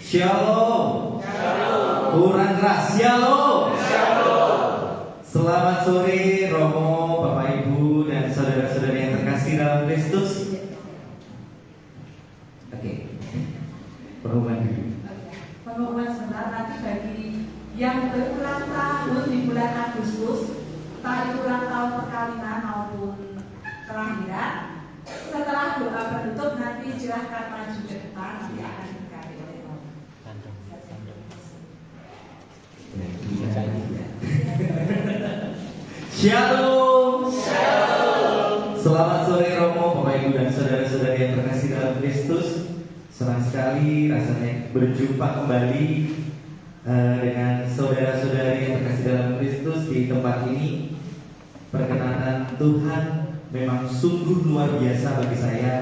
Shalom. Kurang keras. Shalom. Selamat sore Romo, Bapak Ibu dan saudara-saudari yang terkasih dalam Kristus. Oke. Pengumuman dulu. Pengumuman sebentar nanti bagi yang berulang tahun di bulan Agustus, entah itu ulang tahun perkawinan maupun kelahiran, setelah doa penutup nanti silahkan maju ke depan, nanti akan diberkati oleh Romo. Shalom. Selamat sore Romo, Bapak Ibu dan saudara-saudari yang terkasih dalam Kristus. Senang sekali rasanya berjumpa kembali dengan saudara-saudari yang terkasih dalam Kristus di tempat ini. Perkenanan Tuhan memang sungguh luar biasa bagi saya,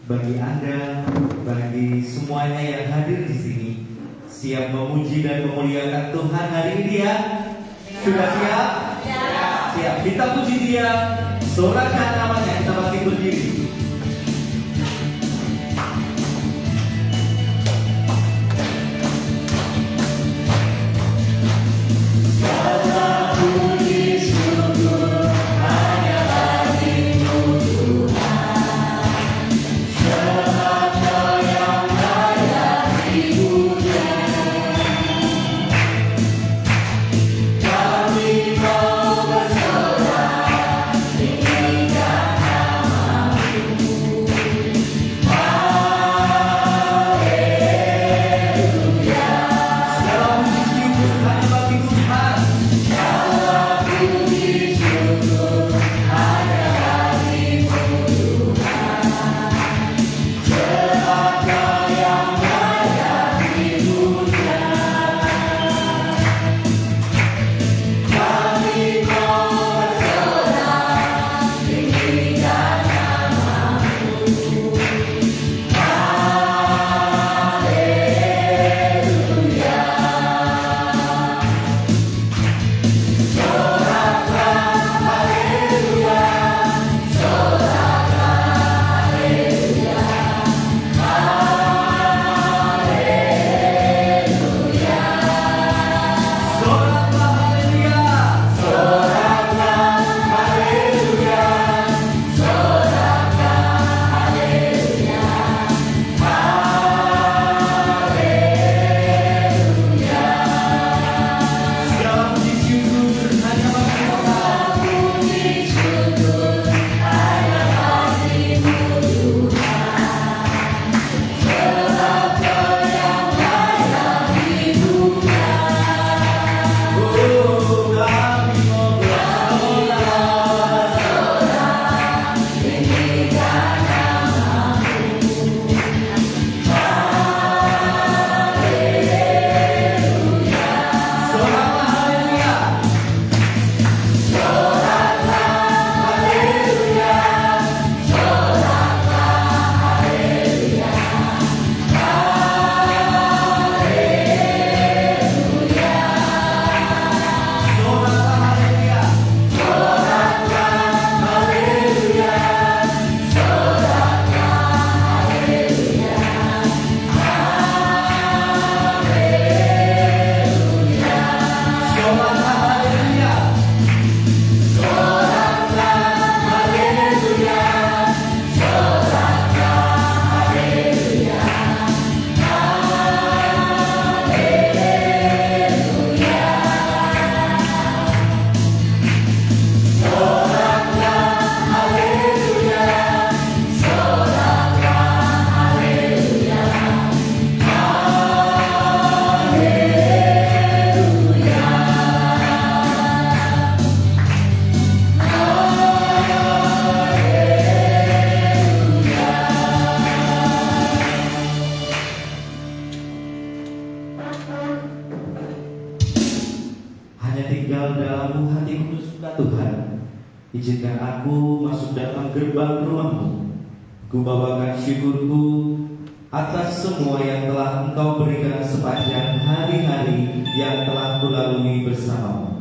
bagi Anda, bagi semuanya yang hadir di sini. Siap memuji dan memuliakan Tuhan hari ini ya? Sudah siap? Siap. Kita puji Dia, sorakan namanya, kita bangkit berdiri. Izinkan aku masuk dalam gerbang rumahmu. Ku bawakan syukurku atas semua yang telah Engkau berikan sepanjang hari-hari yang telah kulalui bersamamu.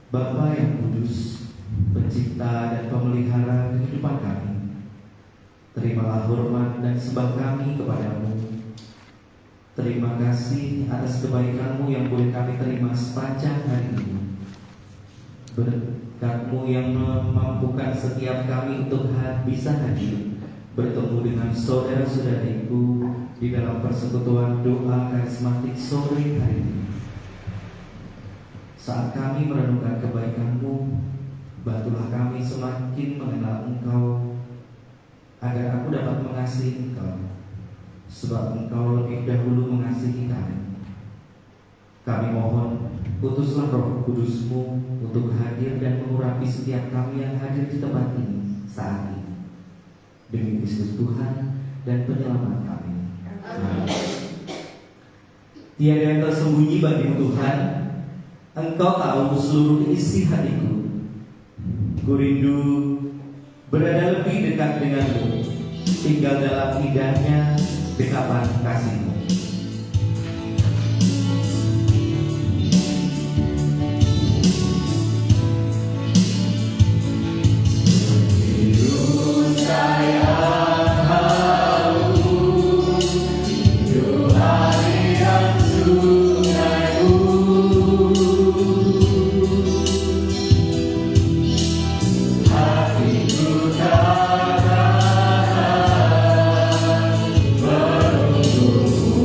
Bapa yang kudus, pencipta dan pemelihara kehidupan kami, terimalah hormat dan sembah kami kepadamu. Terima kasih atas kebaikan-Mu yang boleh kami terima sepanjang hari ini. Berkat-Mu yang memampukan setiap kami untuk bisa hadir bertemu dengan saudara-saudariku di dalam persekutuan doa karismatik sore hari ini. Saat kami merenungkan kebaikan-Mu, bantulah kami semakin mengenal Engkau, agar aku dapat mengasihi Engkau, sebab Engkau lebih dahulu mengasihi kami. Kami mohon, utuslah Roh Kudus-Mu untuk hadir dan mengurapi setiap kami yang hadir di tempat ini saat ini. Demi Kristus Tuhan dan penyelamat kami. Amin. Tiada yang tersembunyi bagimu Tuhan. Engkau tahu seluruh isi hatiku. Ku rindu berada lebih dekat denganmu, tinggal dalam indahnya dekapan kasih-Mu. Hatiku tak akan menunggu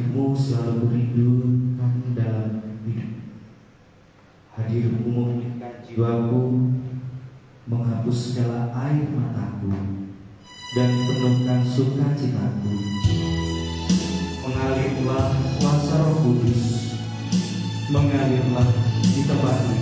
hadirmu selalu kurindukan dalam hidup. Hadirmu memulihkan jiwaku, menghapus segala air mataku, dan penuhkan sukacitaku. Mengalirlah kuasa Roh Kudus, mengalirlah di tempat ini.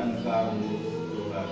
Engkau Tuhan.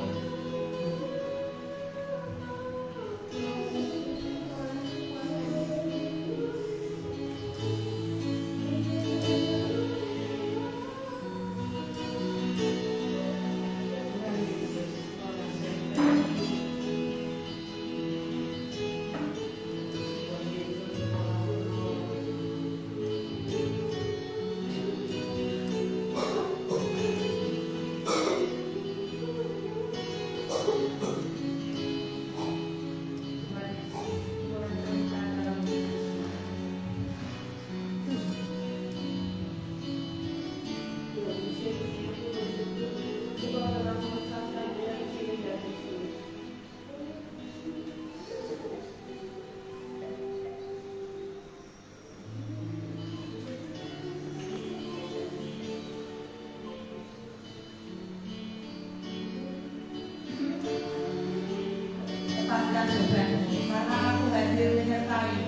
Lepaskan bebanmu, karena aku hadir menyertai.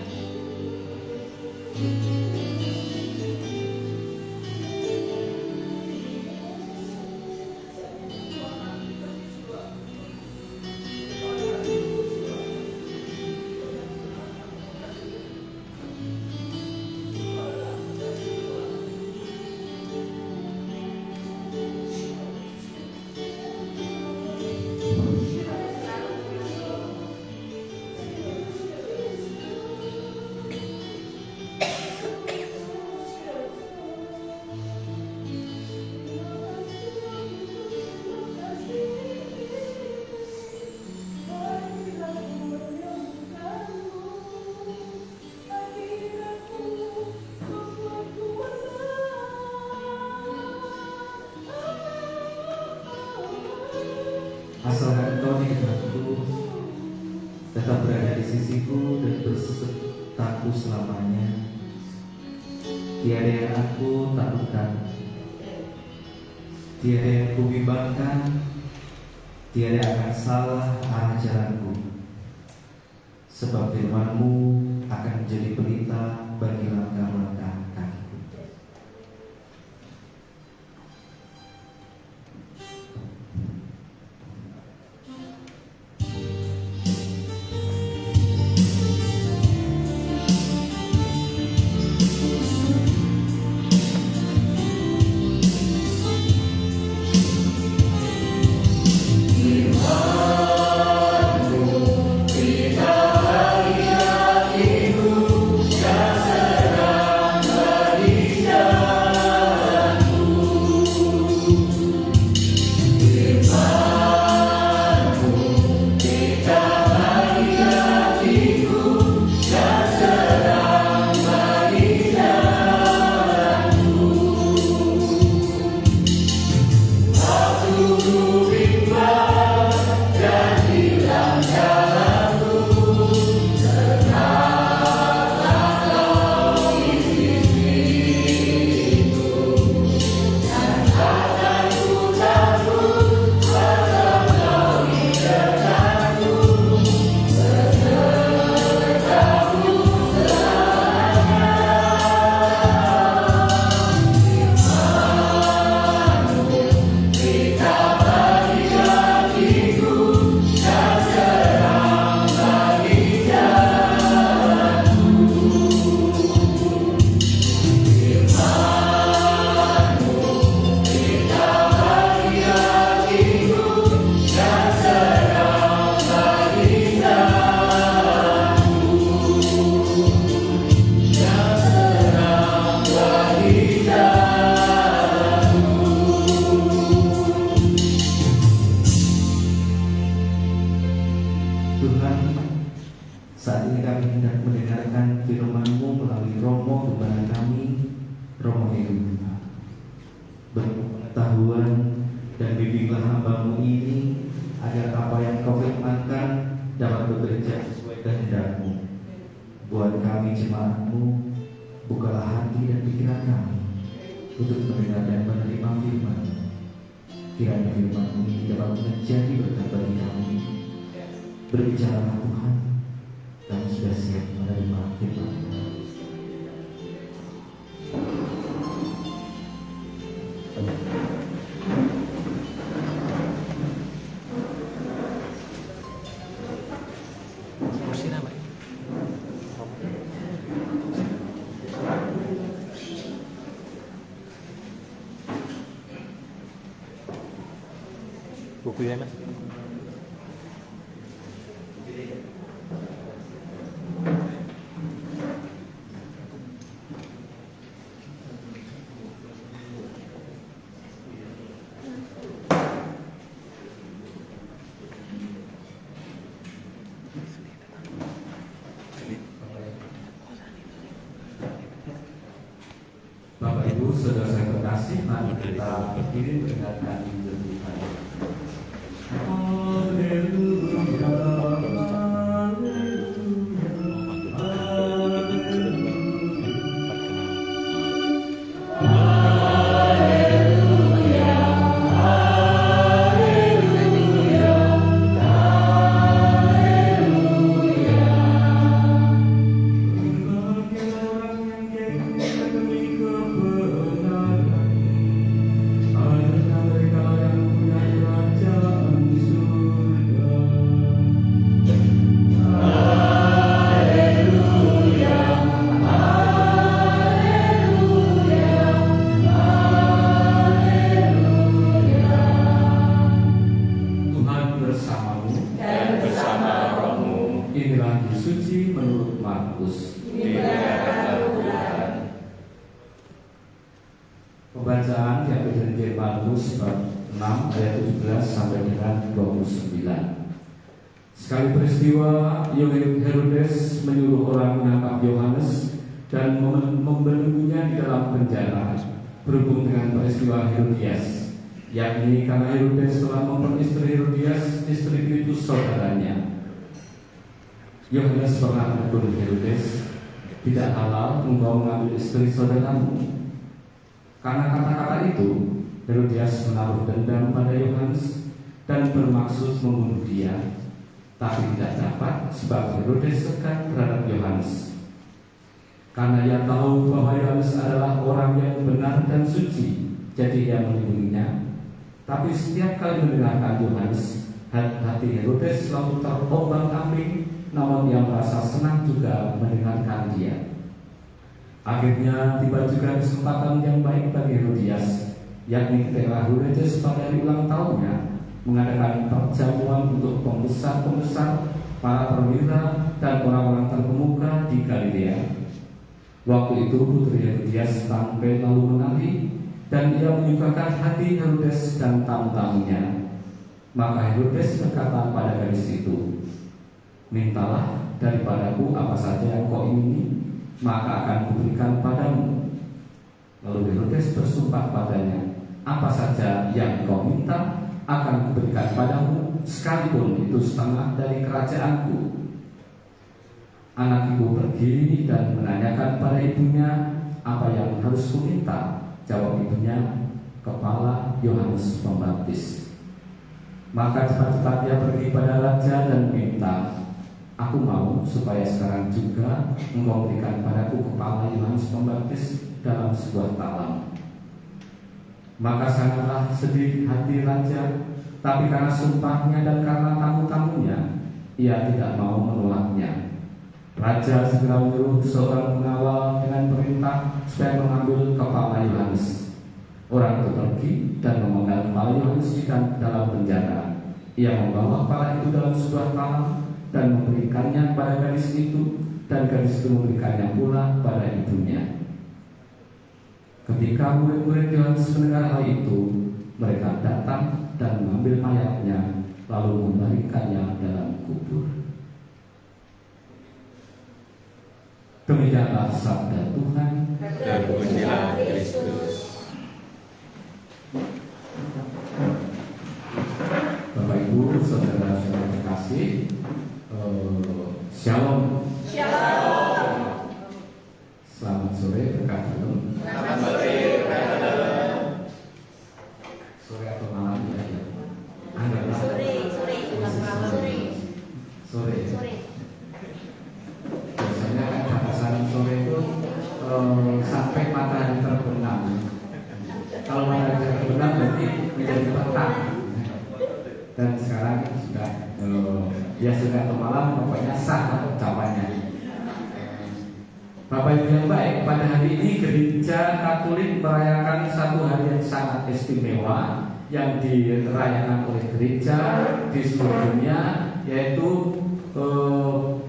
Asalkan Engkau di dekatku, tetap berada di sisiku dan bersertaku selamanya. Tiada yang aku takutkan, tiada yang kubimbangkan, tiada akan salah arah jalanku. Sebab firman-Mu akan menjadi pelita bagi langkah-langkah kakiku. Tuhan, saat ini kami hendak mendengarkan firman-Mu melalui Romo Gembala kami, Romo Heru. Berpengetahuan dan bimbinglah hamba-Mu ini, agar apa yang Kau firmankan dapat bekerja sesuai kehendak-Mu. Buat kami jemaat-Mu, bukalah hati dan pikiran kami untuk mendengar dan menerima firman-Mu. Kiranya firman-Mu ini dapat menjadi berkat bagi kami. Berbicaralah Tuhan, kami sudah siap menerima firman-Mu. bukunya mas. Bapak Ibu, saudara saya terkasih, mari kita berdiri mendengarkan Injil Tuhan. Haleluya, Tuhan bersamamu. Dan bersama rohmu. Inilah Injil suci menurut Markus. Dimuliakanlah Tuhan. Pembacaan diambil dari Injil Markus bab 6 ayat 17 sampai dengan 29. Sekali peristiwa, Herodes menyuruh orang menangkap Yohanes dan membelenggunya di dalam penjara berhubung dengan peristiwa Herodias, yakni karena Herodes telah memperistri Herodias, istri Filipus saudaranya. Yohanes pernah menegur Herodes, tidak halal engkau mengambil istri saudaramu. Karena kata-kata itu, Herodias menaruh dendam pada Yohanes dan bermaksud membunuh dia, tapi tidak dapat sebab Herodes segan terhadap Yohanes. Karena ia tahu bahwa Yohanes adalah orang yang benar dan suci, jadi ia melindunginya. Tapi setiap kali mendengarkan Yohanes, hati Herodes selalu terombang-ambing, namun ia merasa senang juga mendengarkan dia. Akhirnya tiba juga kesempatan yang baik bagi Herodias, yakni ketika Herodes pada hari ulang tahunnya mengadakan perjamuan untuk pembesar-pembesar, para perwira, dan orang-orang terkemuka di Galilea. Waktu itu putri Herodias tampil lalu menari, dan ia menyukakan hati Herodes dan tamu-tamunya. Maka Herodes berkata pada gadis itu, mintalah daripadaku apa saja yang kau ingini, maka akan kuberikan padamu. Lalu Herodes bersumpah padanya, apa saja yang kau minta akan kuberikan padamu, sekalipun itu setengah dari kerajaanku. Anak ibu pergi dan menanyakan pada ibunya, apa yang harus kuminta? Jawab ibunya, kepala Yohanes Pembaptis. Maka cepat-cepat dia pergi pada raja dan minta, aku mau supaya sekarang juga engkau berikan padaku kepala Yohanes Pembaptis dalam sebuah talam. Maka sangatlah sedih hati raja, tapi karena sumpahnya dan karena tamu-tamunya, ia tidak mau menolaknya. Raja segera menyuruh seorang pengawal dengan perintah supaya mengambil kepala Yohanes. Orang itu pergi dan memenggal kepala Yohanes di dalam penjara. Ia membawa kepala itu dalam sebuah talam dan memberikannya pada gadis itu, dan gadis itu memberikannya pula pada ibunya. Ketika murid-murid Yohanes mendengar hal itu, mereka datang dan mengambil mayatnya, lalu membaringkannya dalam kubur. Demikianlah sabda Tuhan. Terpujilah Kristus. Bapak Ibu, saudara-saudara terkasih, Shalom. Shalom. Selamat sore, berkat dalam. Selamat sore, berkat dalam. Sore atau malam ya? Sore. Biasanya kan batasan sore itu sampai matahari terbenam. Kalau matahari terbenam berarti menjadi petang. Dan sekarang sudah ya sudah atau malam, pokoknya sah ucapannya. Bapak Ibu yang baik, pada hari ini Gereja Katolik merayakan satu hari yang sangat istimewa, yang dirayakan oleh gereja di seluruh dunia, yaitu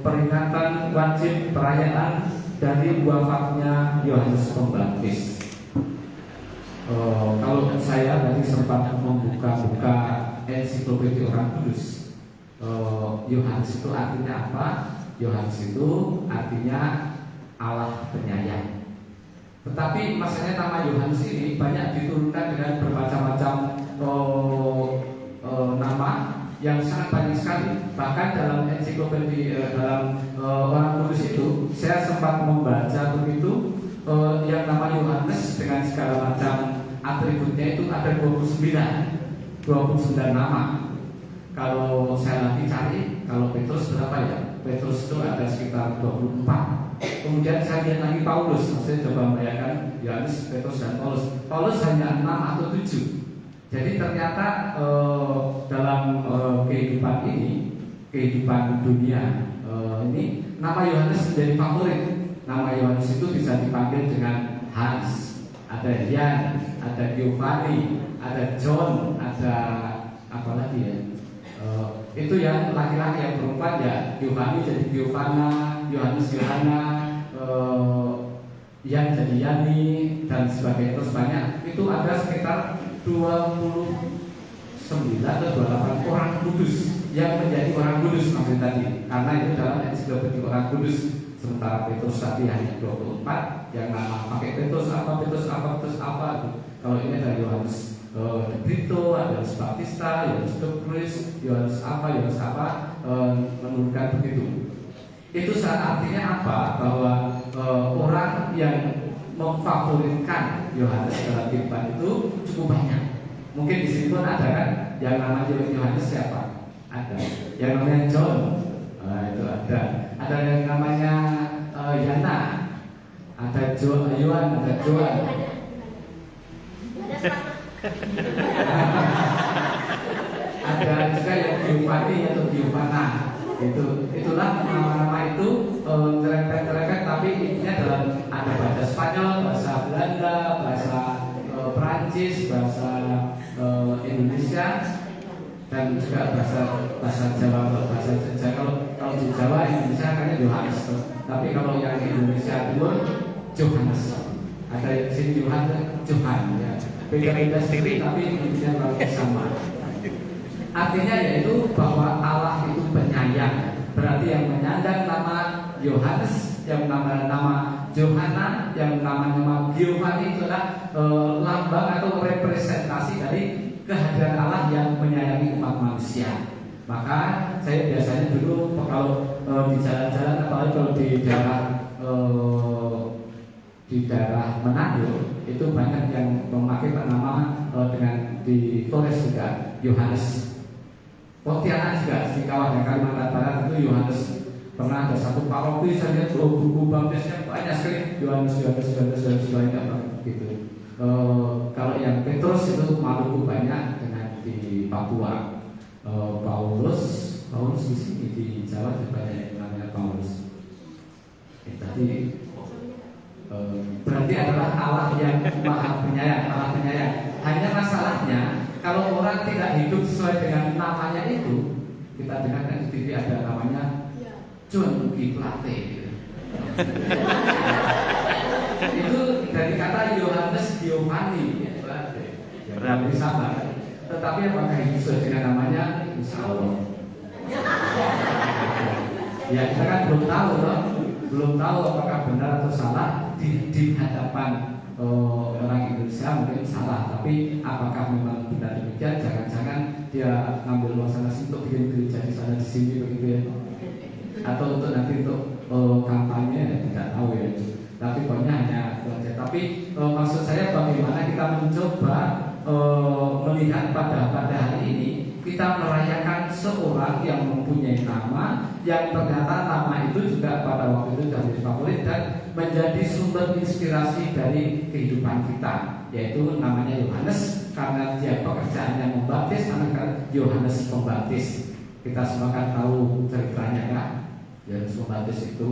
peringatan wajib perayaan dari wafatnya Yohanes Pembaptis. Kalau saya tadi sempat membuka-buka ensiklopedia Orang Kudus, Yohanes itu artinya apa? Yohanes itu artinya Allah penyayang. Tetapi masalahnya nama Yohanes ini banyak diturunkan dengan bermacam-macam nama yang sangat banyak sekali. Bahkan dalam ensiklopedia dalam Orang Kudus itu saya sempat membaca begitu yang nama Yohanes dengan segala macam atributnya itu ada 29 nama. Kalau saya lagi cari, kalau Petrus berapa ya? Petrus itu ada sekitar 24. Kemudian saya lihat lagi Paulus, saya coba membayangkan Yohanes, Petrus dan Paulus. Paulus hanya 6 atau 7. Jadi ternyata dalam kehidupan ini, kehidupan dunia ini, nama Yohanes menjadi favorit. Nama Yohanes itu bisa dipanggil dengan Hans, ada Jan, ada Giovanni, ada John, ada apa lagi ya? Itu yang laki-laki, yang perempuan ya Giovanni jadi Giovanna, Yohanes Yohana, Yan jadi Yani dan sebagainya. Terus banyak, itu ada sekitar 29 atau 28 orang kudus yang menjadi orang kudus maksud tadi, karena itu dalam ensiklopedia Orang Kudus. Sementara Petrus tadi hanya 24 yang nama pakai Petrus apa. Kalau ini ada Yohanes de Brito, ada Yohanes Baptista, Yohanes de Cruz, Yohanes apa, menurunkan begitu. Itu artinya apa? Bahwa orang yang memfavoritkan Yohanes dalam kehidupan itu cukup banyak. Mungkin di sini pun ada kan yang namanya Yohanes siapa? Ada. Yang namanya John, itu ada. Ada yang namanya Yana, ada Yohan, ada Joan. Ada juga yang Giovanni atau Giovanna. Itulah nama-nama itu nyerempet-nyerempet, tapi intinya dalam ada bahasa Spanyol, bahasa Belanda, bahasa Perancis, bahasa Indonesia, dan juga bahasa Jawa. Kalau di Jawa Indonesia kan Yohanes, tapi kalau yang Indonesia Timur Johannes. Ada yang sini Johan ya. Beda-beda sendiri tapi intinya sama. Artinya yaitu bahwa Allah itu penyayang. Berarti yang menyandang nama Yohanes, yang nama Johanna, yang nama Giovanni itu adalah lambang atau representasi dari kehadiran Allah yang menyayangi umat manusia. Maka saya biasanya dulu kalau di jalan-jalan, apalagi kalau di daerah Manado itu banyak yang memakai nama dengan di Flores juga Yohanes. Pontianak juga di kawasan Kalimantan Barat itu Yohanes. Pernah ada satu paroki saja buku baptisnya banyak sekali Yohanes banyak gitu. Kalau yang Petrus itu Maluku banyak dengan di Papua. Paulus di sini di Jawa juga banyak yang namanya Paulus. Tadi berarti adalah Allah yang maha penyayang, Allah penyayang. Hanya masalahnya kalau orang tidak hidup sesuai dengan namanya itu, kita dengar di TV ada namanya John G. Plate gitu. Itu dari kata Yohanes Giovanni Plate, berarti sama. Tetapi apakah itu sesuai dengan namanya? Insya Allah. Ya kita kan belum tahu apakah benar atau salah di hadapan orang Indonesia mungkin salah, tapi apakah memang benar demikian? Jangan-jangan dia ngambil uang sana untuk bikin gereja di sana di sini begitu ya, atau untuk nanti untuk kampanye tidak tahu ya. Tapi pokoknya hanya itu aja. Tapi maksud saya bagaimana kita mencoba melihat pada hari ini kita merayakan seorang yang mempunyai nama yang ternyata nama itu juga pada waktu itu jadi favorit dan menjadi sumber inspirasi dari kehidupan kita, yaitu namanya Yohanes karena dia pekerjaannya membaptis, anak Yohanes Pembaptis. Kita semua kan tahu ceritanya kan. Yohanes Pembaptis itu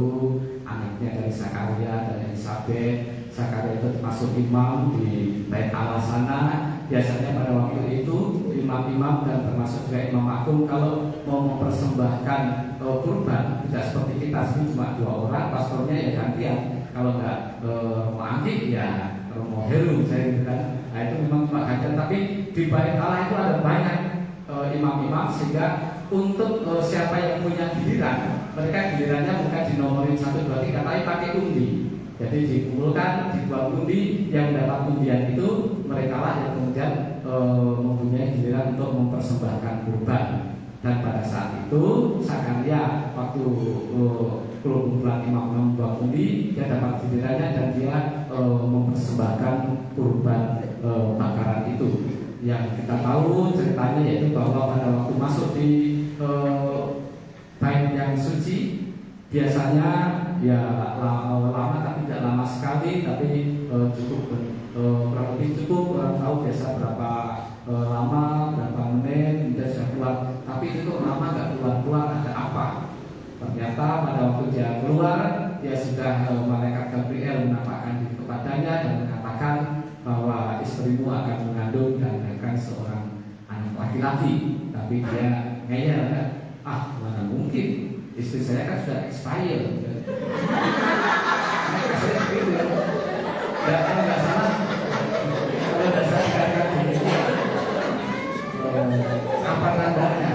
anaknya dari Zakaria dan Elisabeth. Zakaria itu termasuk imam di Bait Allah sana. biasanya pada waktu itu imam-imam dan termasuk juga imam agung kalau mau mempersembahkan kurban tidak seperti kita sini cuma 2 orang, pastornya ya gantian. Kalau nggak mau ambil ya mau heru saya gitu kan. Nah itu memang cuma gantian. Tapi di bait Allah itu ada banyak imam-imam sehingga untuk siapa yang punya giliran, mereka gilirannya bukan dinomorin 1, 2, 3 tapi pakai undi. Jadi dikumpulkan, dibuat undi, yang mendapat undian itu mereka lah yang kemudian mempunyai giliran untuk mempersembahkan kurban. Dan pada saat itu Sakaria waktu kumpulan imam membuat undi, dia dapat gilirannya dan dia mempersembahkan kurban bakaran itu. Yang kita tahu ceritanya yaitu bahwa pada waktu masuk di bait yang suci biasanya ya lama tapi tidak lama sekali, tapi cukup kurang lebih cukup, orang tahu biasa berapa lama, berapa menit dia sudah keluar. Tapi itu kok lama nggak keluar, ada apa? Ternyata pada waktu dia keluar, dia sudah malaikat Gabriel menampakkan diri kepadanya dan mengatakan bahwa istrimu akan mengandung dan akan seorang anak laki-laki. Tapi dia ngeyel kan, mana mungkin, istri saya kan sudah expired. Saya begitu ya. Kalau nggak salah katakan begitu. Apa tandanya?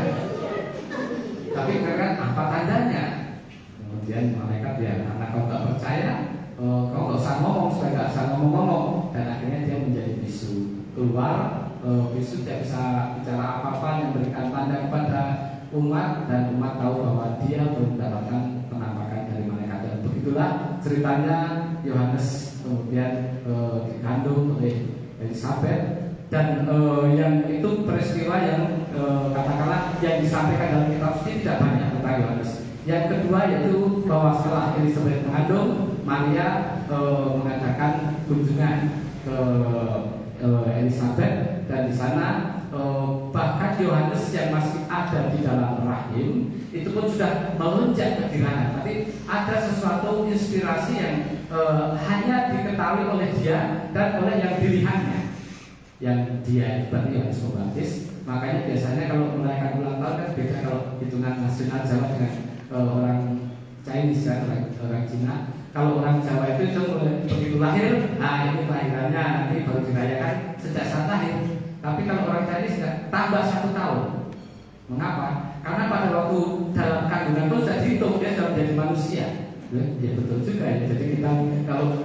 Tapi karena apa tandanya? Kemudian malaikat ya, karena kau nggak percaya, kau nggak usah ngomong, supaya nggak usah ngomong. Dan akhirnya dia menjadi bisu. Keluar, bisu tidak bisa bicara apa-apa, yang memberikan tanda kepada umat, dan umat tahu bahwa dia belum mendapatkan penampakan dari malaikat. Dan begitulah ceritanya Yohanes kemudian dikandung oleh Elisabeth. Dan yang itu peristiwa yang katakanlah yang disampaikan dalam kitab suci tidak banyak tentang Yohanes. Yang kedua yaitu bahwa setelah Elisabeth mengandung, Maria mengadakan kunjungan ke Elisabeth, dan di sana bahkan Yohanes yang masih ada di dalam rahim itu pun sudah melonjak kegirangan. Tapi ada sesuatu inspirasi yang hanya diketahui oleh dia dan oleh yang dilihatnya. Yang dia berarti Yohanes Pembaptis. Makanya biasanya kalau merayakan ulang tahun kan beda kalau hitungan nasional Jawa dengan orang Chinese kan, orang Cina. Kalau orang Jawa itu begitu lahir, ini kelahirannya, nanti baru dirayakan sejak saat lahir. Tapi kalau orang Chinese tambah 1 tahun. Mengapa? Karena pada waktu dalam kandungan pun sudah dihitung dia sudah menjadi manusia. Ya betul juga ya. Jadi kita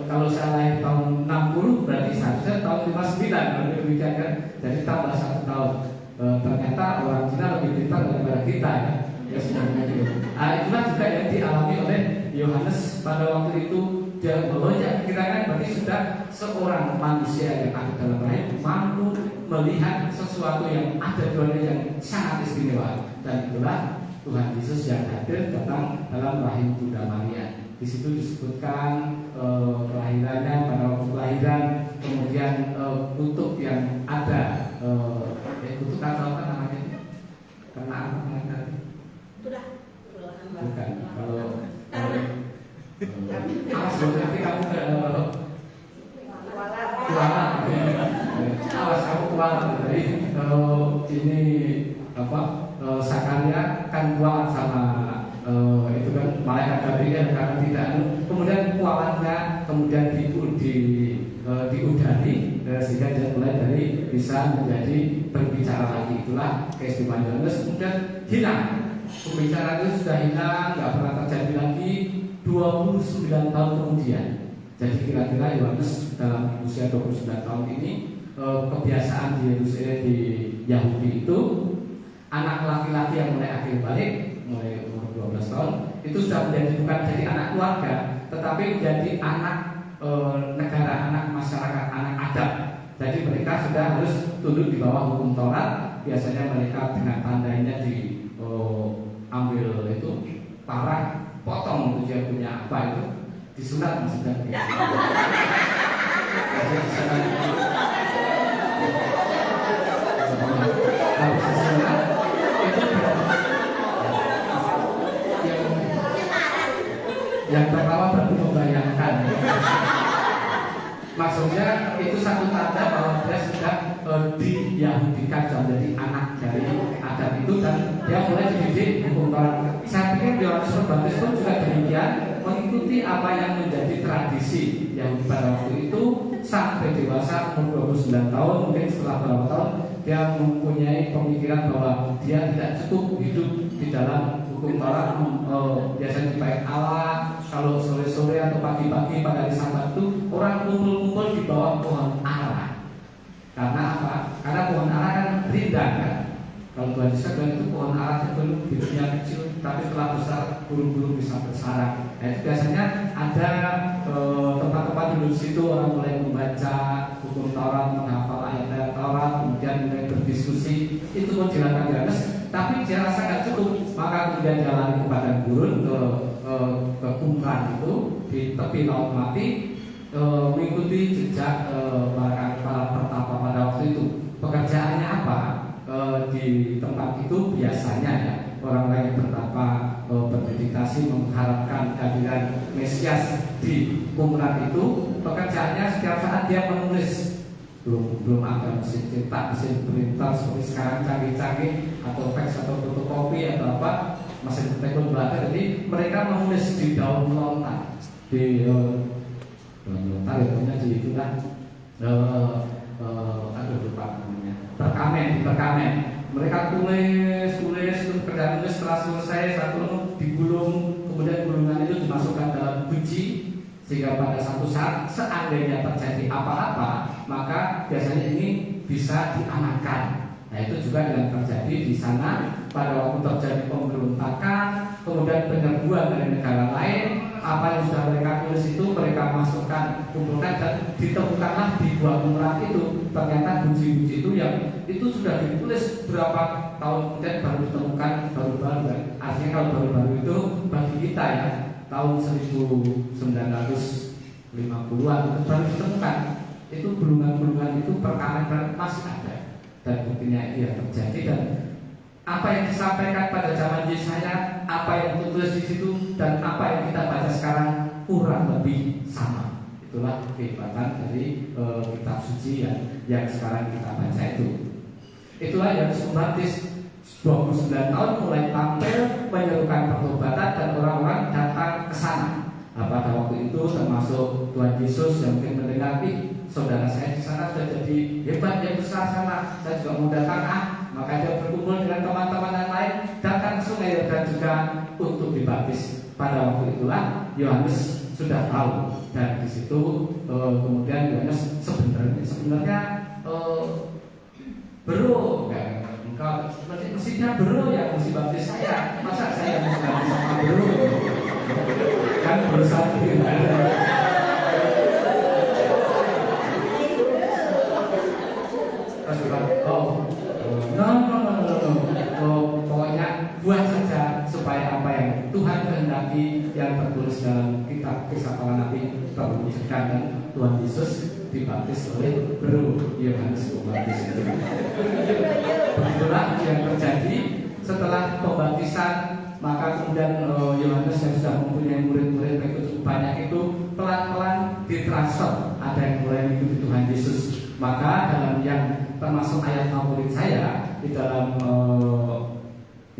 kalau saya lahir tahun 60 berarti seharusnya tahun 59 demikian kan. Jadi tambah 1 tahun. Ternyata orang Cina lebih pintar daripada kita ya. Ya sebenarnya itu. Itulah juga yang dialami oleh Yohanes pada waktu itu. Dia melonjak kegirangan, berarti sudah seorang manusia yang ada dalam rahim mampu melihat sesuatu yang ada di dunia yang sangat istimewa. Dan itulah Tuhan Yesus yang hadir datang dalam rahim Bunda Maria. Di situ disebutkan kelahirannya, pada waktu kelahiran, kemudian kutub yang ada, kutub atau apa namanya? Karena apa namanya? Bukan. Kalau awas nanti kamu kualat. Awas kamu kualat. Jadi ini apa? Sakaria kan kualat sama itu kan malaikat Gabriel karena tidak. Kemudian kualatnya kemudian diudari sehingga dia mulai dari bisa menjadi berbicara lagi. Itulah keistimewaan Yohanes. Kemudian hilang. Pembicaraan itu sudah hilang, nggak pernah terjadi lagi 29 tahun kemudian. Jadi kira-kira Yohanes dalam usia 29 tahun ini kebiasaan di Yerusalem di Yahudi itu anak laki-laki yang mulai akhir balik mulai umur 12 tahun itu sudah menjadi bukan jadi anak keluarga, tetapi menjadi anak negara, anak masyarakat, anak adat. Jadi mereka sudah harus tunduk di bawah hukum Taurat. Biasanya mereka dengan tandanya di ambil itu parah, potong itu dia punya apa itu disunat maksudnya. Jadi disunat kalau disunat itu yang pertama berarti membayangkan. Maksudnya itu satu tanda bahwa dia sudah diyahudikan menjadi anak dari Adam itu, dan dia mulai dididik hukum Taurat. Saya pikir Yohanes Pembaptis pun juga demikian, mengikuti apa yang menjadi tradisi Yahudi pada waktu itu sampai dewasa umur 29 tahun. Mungkin setelah beberapa tahun dia mempunyai pemikiran bahwa dia tidak cukup hidup di dalam hukum Taurat. Biasanya dibaik Allah kalau sore-sore atau pagi-pagi pada hari Sabat itu orang kumpul-kumpul di bawah pohon ara. Karena apa? Karena pohon ara kan rindang kan. Kalau Tuhan Yesus bilang itu pohon ara itu belum bibitnya kecil, tapi setelah besar burung-burung bisa bersarang. Nah, biasanya ada tempat-tempat dulu di situ orang mulai membaca hukum Taurat, menghafal ayat-ayat Taurat, kemudian mulai berdiskusi. Itu pun dilakukan Yohanes, tapi dia rasa nggak cukup, maka kemudian dia lari ke padang gurun, ke Qumran itu di tepi laut mati, mengikuti jejak para pertapa pada waktu itu. Pekerjaannya apa? Di tempat itu biasanya ya orang-orang yang bertapa bermeditasi mengharapkan kehadiran Mesias di Qumran itu. Pekerjaannya setiap saat dia menulis. Belum ada mesin cetak, mesin printer seperti sekarang canggih-canggih, atau fax atau fotokopi atau apa, mesin teknologi belaka. Jadi mereka menulis di daun lontar, di daun lontar ya, di itu kan lupa namanya, perkamen. Mereka tulis pekerjaan tulis, setelah selesai satu digulung, kemudian gulungan itu dimasukkan dalam guci, sehingga pada satu saat seandainya terjadi apa-apa, maka biasanya ini bisa diamankan. Nah, itu juga yang terjadi di sana pada waktu terjadi pemberontakan, kemudian penyerbuan dari negara lain. Apa yang sudah mereka tulis itu mereka masukkan, kumpulkan, dan ditemukanlah di Gua Qumran itu. Ternyata kunci-kunci itu yang itu sudah ditulis berapa tahun kemudian baru ditemukan, baru-baru kan. Artinya kalau baru-baru itu bagi kita ya tahun 1950-an itu baru ditemukan. Itu gulungan-gulungan itu perkamen masih ada, dan buktinya itu yang terjadi. Dan apa yang disampaikan pada zaman Yesaya, apa yang tertulis di situ, dan apa yang kita baca sekarang kurang lebih sama. Itulah kehebatan dari kitab suci yang sekarang kita baca itu. Itulah Yohanes Pembaptis 29 tahun mulai tampil menyerukan pertobatan, dan orang-orang datang ke sana. Pada waktu itu termasuk Tuhan Yesus yang mungkin mendengar, saudara saya di sana sudah jadi hebat, yang besar sana, saya juga mau datang. Maka dia berkumpul dengan teman-teman yang lain, datang ke Sungai Yordan juga untuk dibaptis. Pada waktu itulah Yohanes sudah tahu, dan di situ kemudian Yohanes sebenarnya bro, engkau mestinya bro yang mesti baptis saya, masa saya mesti baptis sama bro? Kan berusaha pokoknya buat saja supaya apa yang Tuhan kehendaki yang tertulis dalam kitab Kisah Para Nabi terwujudkan, dan Tuhan Yesus dibaptis oleh Bro Yohanes Pembaptis itu. Begitulah yang terjadi setelah pembaptisan. Maka kemudian Yohanes yang sudah mempunyai murid-murid yang cukup banyak itu pelan-pelan ditransfer. Ada yang mulai mengikuti Tuhan Yesus. Maka dalam yang termasuk ayat favorit saya di dalam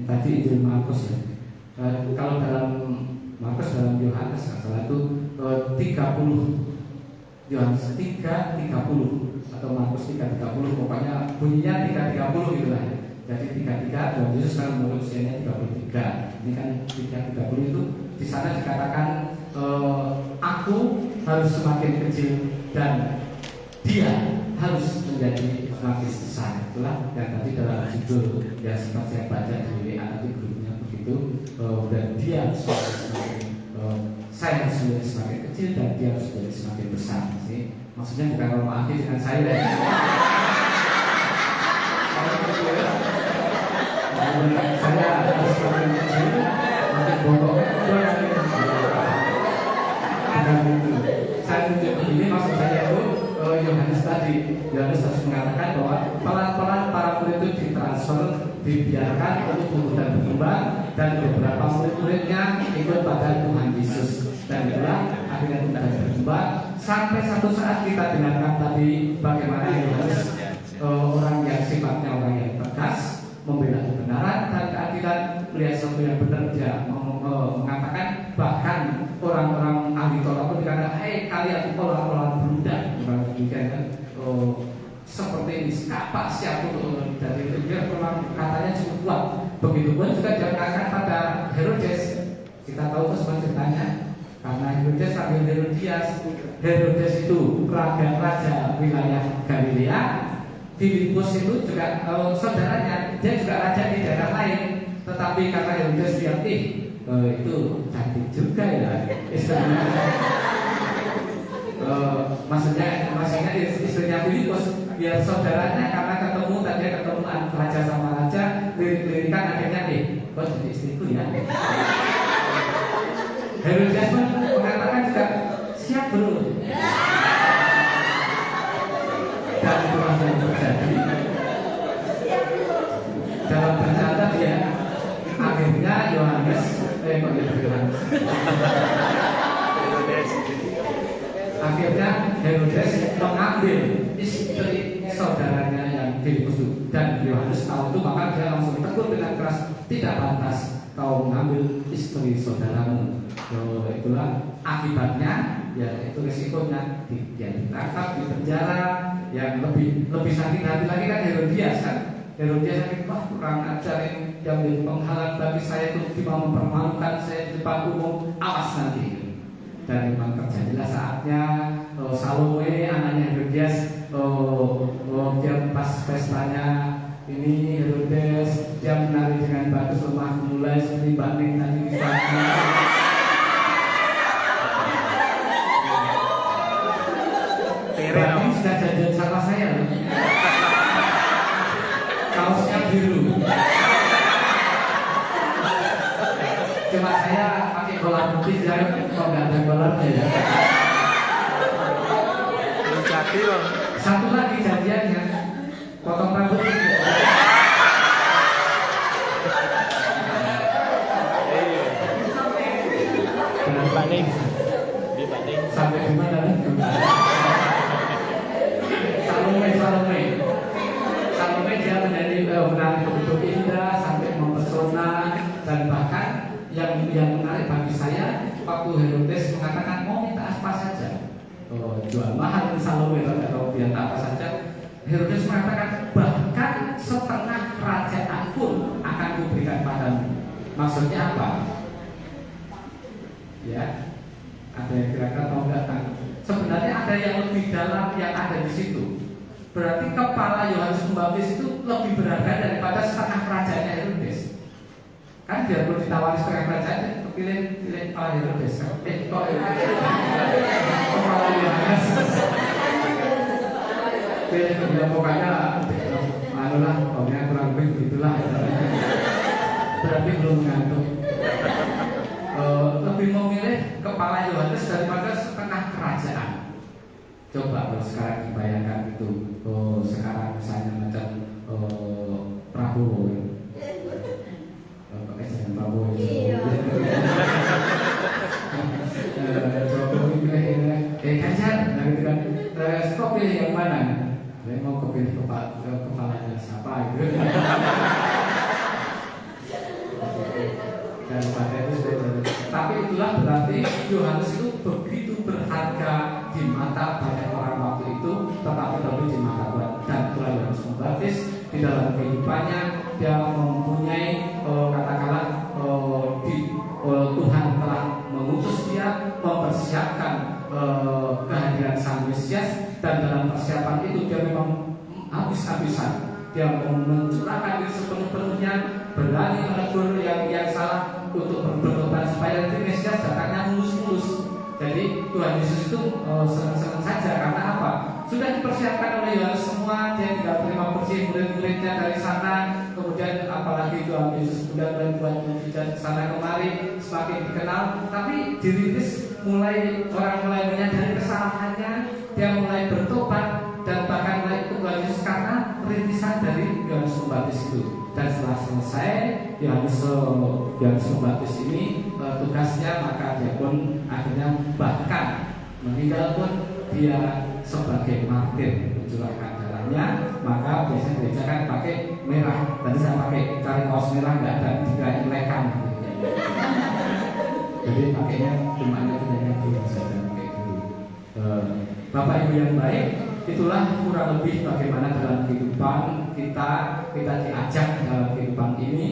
tadi Injil Markus ya. Kalau dalam Markus, dalam Yohanes salah itu 30, Yohanes 3:30 atau Markus 3:30, pokoknya bunyinya 3:30 gitu lah ya. Jadi 33, Tuhan Yesus kan umur usianya 33. Ini kan 3:30 itu di sana dikatakan aku harus semakin kecil dan dia harus menjadi semakin besar. Itulah yang tadi dalam judul yang sempat saya baca di WA tadi, grupnya begitu. Dan dia harus saya harus menjadi semakin kecil dan dia harus menjadi semakin besar. Sih, maksudnya bukan kalau akhir dengan saya ya. Saya harus semakin kecil, makin bongkoknya saya tunjuk begini, maksud saya itu Yohanes tadi. Yohanes harus mengatakan bahwa pelan-pelan para murid itu ditransfer, dibiarkan untuk tumbuh dan berkembang, dan beberapa murid-muridnya ikut pada Tuhan Yesus. Dan itulah akhirnya kita berkembang sampai satu saat kita dengarkan tadi bagaimana Yohanes orang yang sifatnya orang yang tegas, membela kebenaran dan keadilan, melihat sesuatu yang benar dia mengatakan, bahkan orang-orang ahli Taurat pun dikatakan, hei kalian orang-orang budak, demikian kan, seperti ini, apa siapa dari itu dia memang katanya cukup kuat. Begitupun juga dia mengatakan pada Herodes, kita tahu itu semua ceritanya, karena Herodes ambil Herodias. Herodes itu raja wilayah Galilea. Filipus itu juga saudaranya, dia juga raja di daerah lain. Tetapi karena Herodes lihat itu cantik juga ya istrinya. Maksudnya istrinya Filipus, biar saudaranya karena ketemu tadi ketemu raja sama raja, lirik-lirikan akhirnya kok jadi istriku ya. Herodes pun mengatakan juga siap bro. Dan itulah yang terjadi. Dalam bercanda dia akhirnya Yohanes akhirnya Herodes mengambil istri saudaranya yang Filipus itu, dan Yohanes tahu itu, maka dia langsung tegur dengan keras, tidak pantas kau mengambil istri saudaramu. Itulah akibatnya, ya itu resikonya dia ditangkap, di penjara. Yang lebih sakit hati lagi kan Herodias kan. Herodias sakit, wah kurang ajar ini, yang menjadi penghalang bagi saya itu, tiba mempermalukan saya di depan umum, awas nanti. Dan memang terjadilah saatnya Salome anaknya Herodias, dia pas pestanya ini Herodes, dia menari dengan bagus lemah mulai seperti banding tadi di sana. Banding sudah jajan sama saya loh. Kaosnya biru. Cuma saya pakai bola putih, saya kok nggak ada bolarnya ya. Mencati loh. Satu lagi janjiannya, potong rambut. Dibanding Sampai di mana? Salome dia menjadi menari bentuk indah sampai mempesona, dan bahkan yang menarik bagi saya waktu Herodes mengatakan mau minta apa saja, jual mahal Salome atau dia apa saja, Herodes mengatakan bahkan setengah kerajaan pun akan kuberikan padamu. Maksudnya apa? Ya, ada yang kira-kira tahu nggak kan? Sebenarnya ada yang lebih dalam yang ada di situ. Berarti kepala Yohanes Pembaptis itu lebih berharga daripada setengah kerajaannya Herodes. Kan biarpun ditawari setengah kerajaan, pilih kepala Herodes. Kok kepala Yohanes? Ya pokoknya, manulah, pokoknya kurang lebih begitulah. Berarti belum ngantuk. Lebih memilih kepala Yohanes daripada setengah kerajaan. Coba kalau sekarang dibayangkan itu, sekarang misalnya macam Prabowo, pakai jangan Prabowo. Jokowi pilih Ganjar, gitu kan? Kok pilih yang mana? Saya mau pilih kepalanya siapa? Gitu. Daripada itu tapi itulah berarti Yohanes itu begitu berharga di mata banyak orang waktu itu, tetapi lebih di mata Tuhan. Dan itulah Yohanes Pembaptis di dalam kehidupannya dia mempunyai katakanlah Tuhan telah mengutus dia mempersiapkan kehadiran Sang Mesias, dan dalam persiapan itu dia memang habis-habisan. Dia mencurahkan diri sepenuh-penuhnya, berani menegur yang salah untuk bertobat supaya nanti Mesias datangnya mulus-mulus. Jadi Tuhan Yesus itu senang-senang saja, karena apa? Sudah dipersiapkan oleh Yohanes semua, dia tinggal terima bersih murid-muridnya dari sana. Kemudian apalagi Tuhan Yesus sudah buat mujizat sana kemari, semakin dikenal. Tapi dirintis orang mulai menyadari kesalahannya, dia mulai bertobat, dan bahkan mulai ikut Tuhan Yesus karena rintisan dari Yohanes Pembaptis itu. Dan setelah selesai Yohanes Pembaptis ini tugasnya, maka dia pun akhirnya bahkan meninggal pun dia sebagai martir, mencurahkan darah merahnya, maka biasanya gereja kan pakai merah. Tadi saya pakai cari kaos merah nggak ada juga ilekan. Jadi pakainya cuma ada biru saja pakai biru. Bapak Ibu yang baik, itulah kurang lebih bagaimana dalam kehidupan kita diajak dalam kehidupan ini.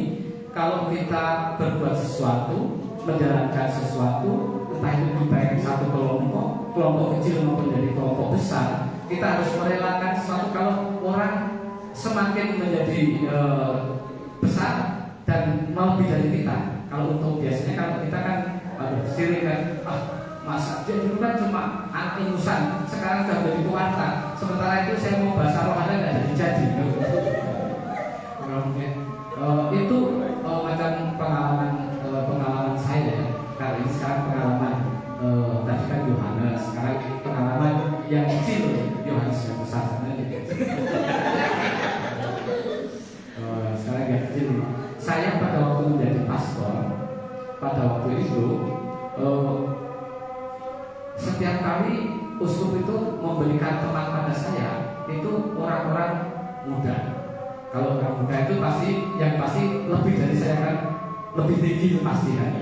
Kalau kita berbuat sesuatu, menjalankan sesuatu, entah itu di baik satu kelompok kecil maupun dari kelompok besar, kita harus merelakan sesuatu. Kalau orang semakin menjadi besar dan lebih dari kita, kalau untuk biasanya kalau kita kan sirik kan, masa dia dulu kan cuma anak ingusan, sekarang sudah menjadi pewarta. Sementara itu saya mau bahasa rohani nggak jadi. Itu macam pengalaman saya. Karena ini sekarang pengalaman tadi kan Yohanes, sekarang pengalaman yang kecil, Yohanes yang besar sebenarnya. Sekarang yang kecil. Saya pada waktu menjadi pastor, pada waktu itu setiap kali uskup itu memberikan teman pada saya itu orang-orang muda. Kalau orang muda itu pasti lebih dari saya kan, lebih tinggi pasti kan.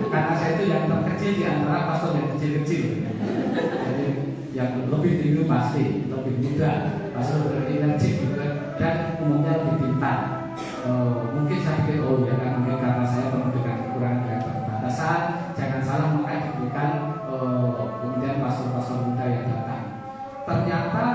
Karena saya itu yang terkecil di antara pastor yang kecil-kecil. Jadi yang lebih tinggi pasti lebih muda, pastor berenergi gitu kan, dan umumnya lebih pintar. Mungkin saya pikir ya mungkin karena saya penuh dengan kekurangan dan keterbatasan, jangan salah makanya diberikan kemudian pastor-pastor muda yang datang. Ternyata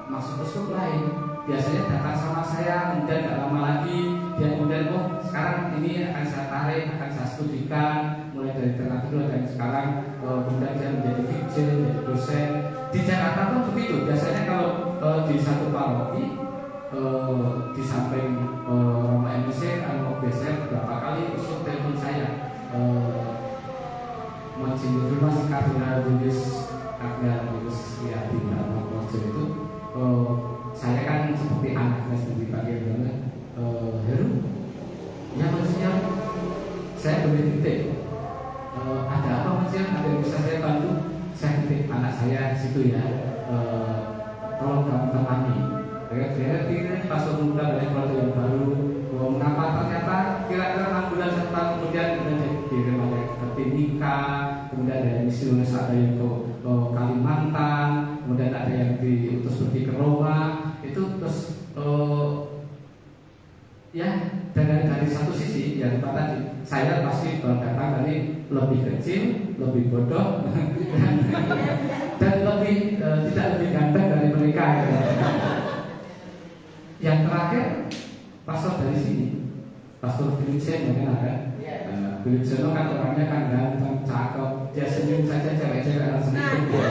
maksud uskup lain. Biasanya datang sama saya, kemudian gak lama lagi dia kemudian sekarang ini akan saya tarik, akan saya studikan mulai dari tengah dulu dan sekarang kemudian dia menjadi fikir, menjadi dosen. Di Jakarta pun begitu. Biasanya kalau di satu paroki di samping Roma Indonesia, biasanya beberapa kali uskup telepon saya. Monsignor Mas Kardinal Julius Yadina waktu itu saya kan seperti anaknya sendiri pakai banget. Heru, ya Monsignor, saya boleh titip. Ada apa Monsignor? Ada yang bisa saya bantu? Saya titip anak saya di situ ya. Tolong kamu temani. Kira-kira pastor muda dari keluarga yang baru. Mengapa ternyata kira-kira 6 bulan serta kemudian dikirim ada ke Timika, kemudian ada yang misionis, ada yang ke Kalimantan, kemudian ada yang diutus pergi ke Roma. Itu terus ya, dan dari satu sisi yang tadi saya pasti datang dari lebih kecil, lebih bodoh dan lebih tidak lebih ganteng dari mereka ya. Yang terakhir pastor dari sini, Pastor Philipsen mungkin ada. Philipsen kan orangnya kan ganteng, cakep, dia senyum saja cewek-cewek langsung ikut.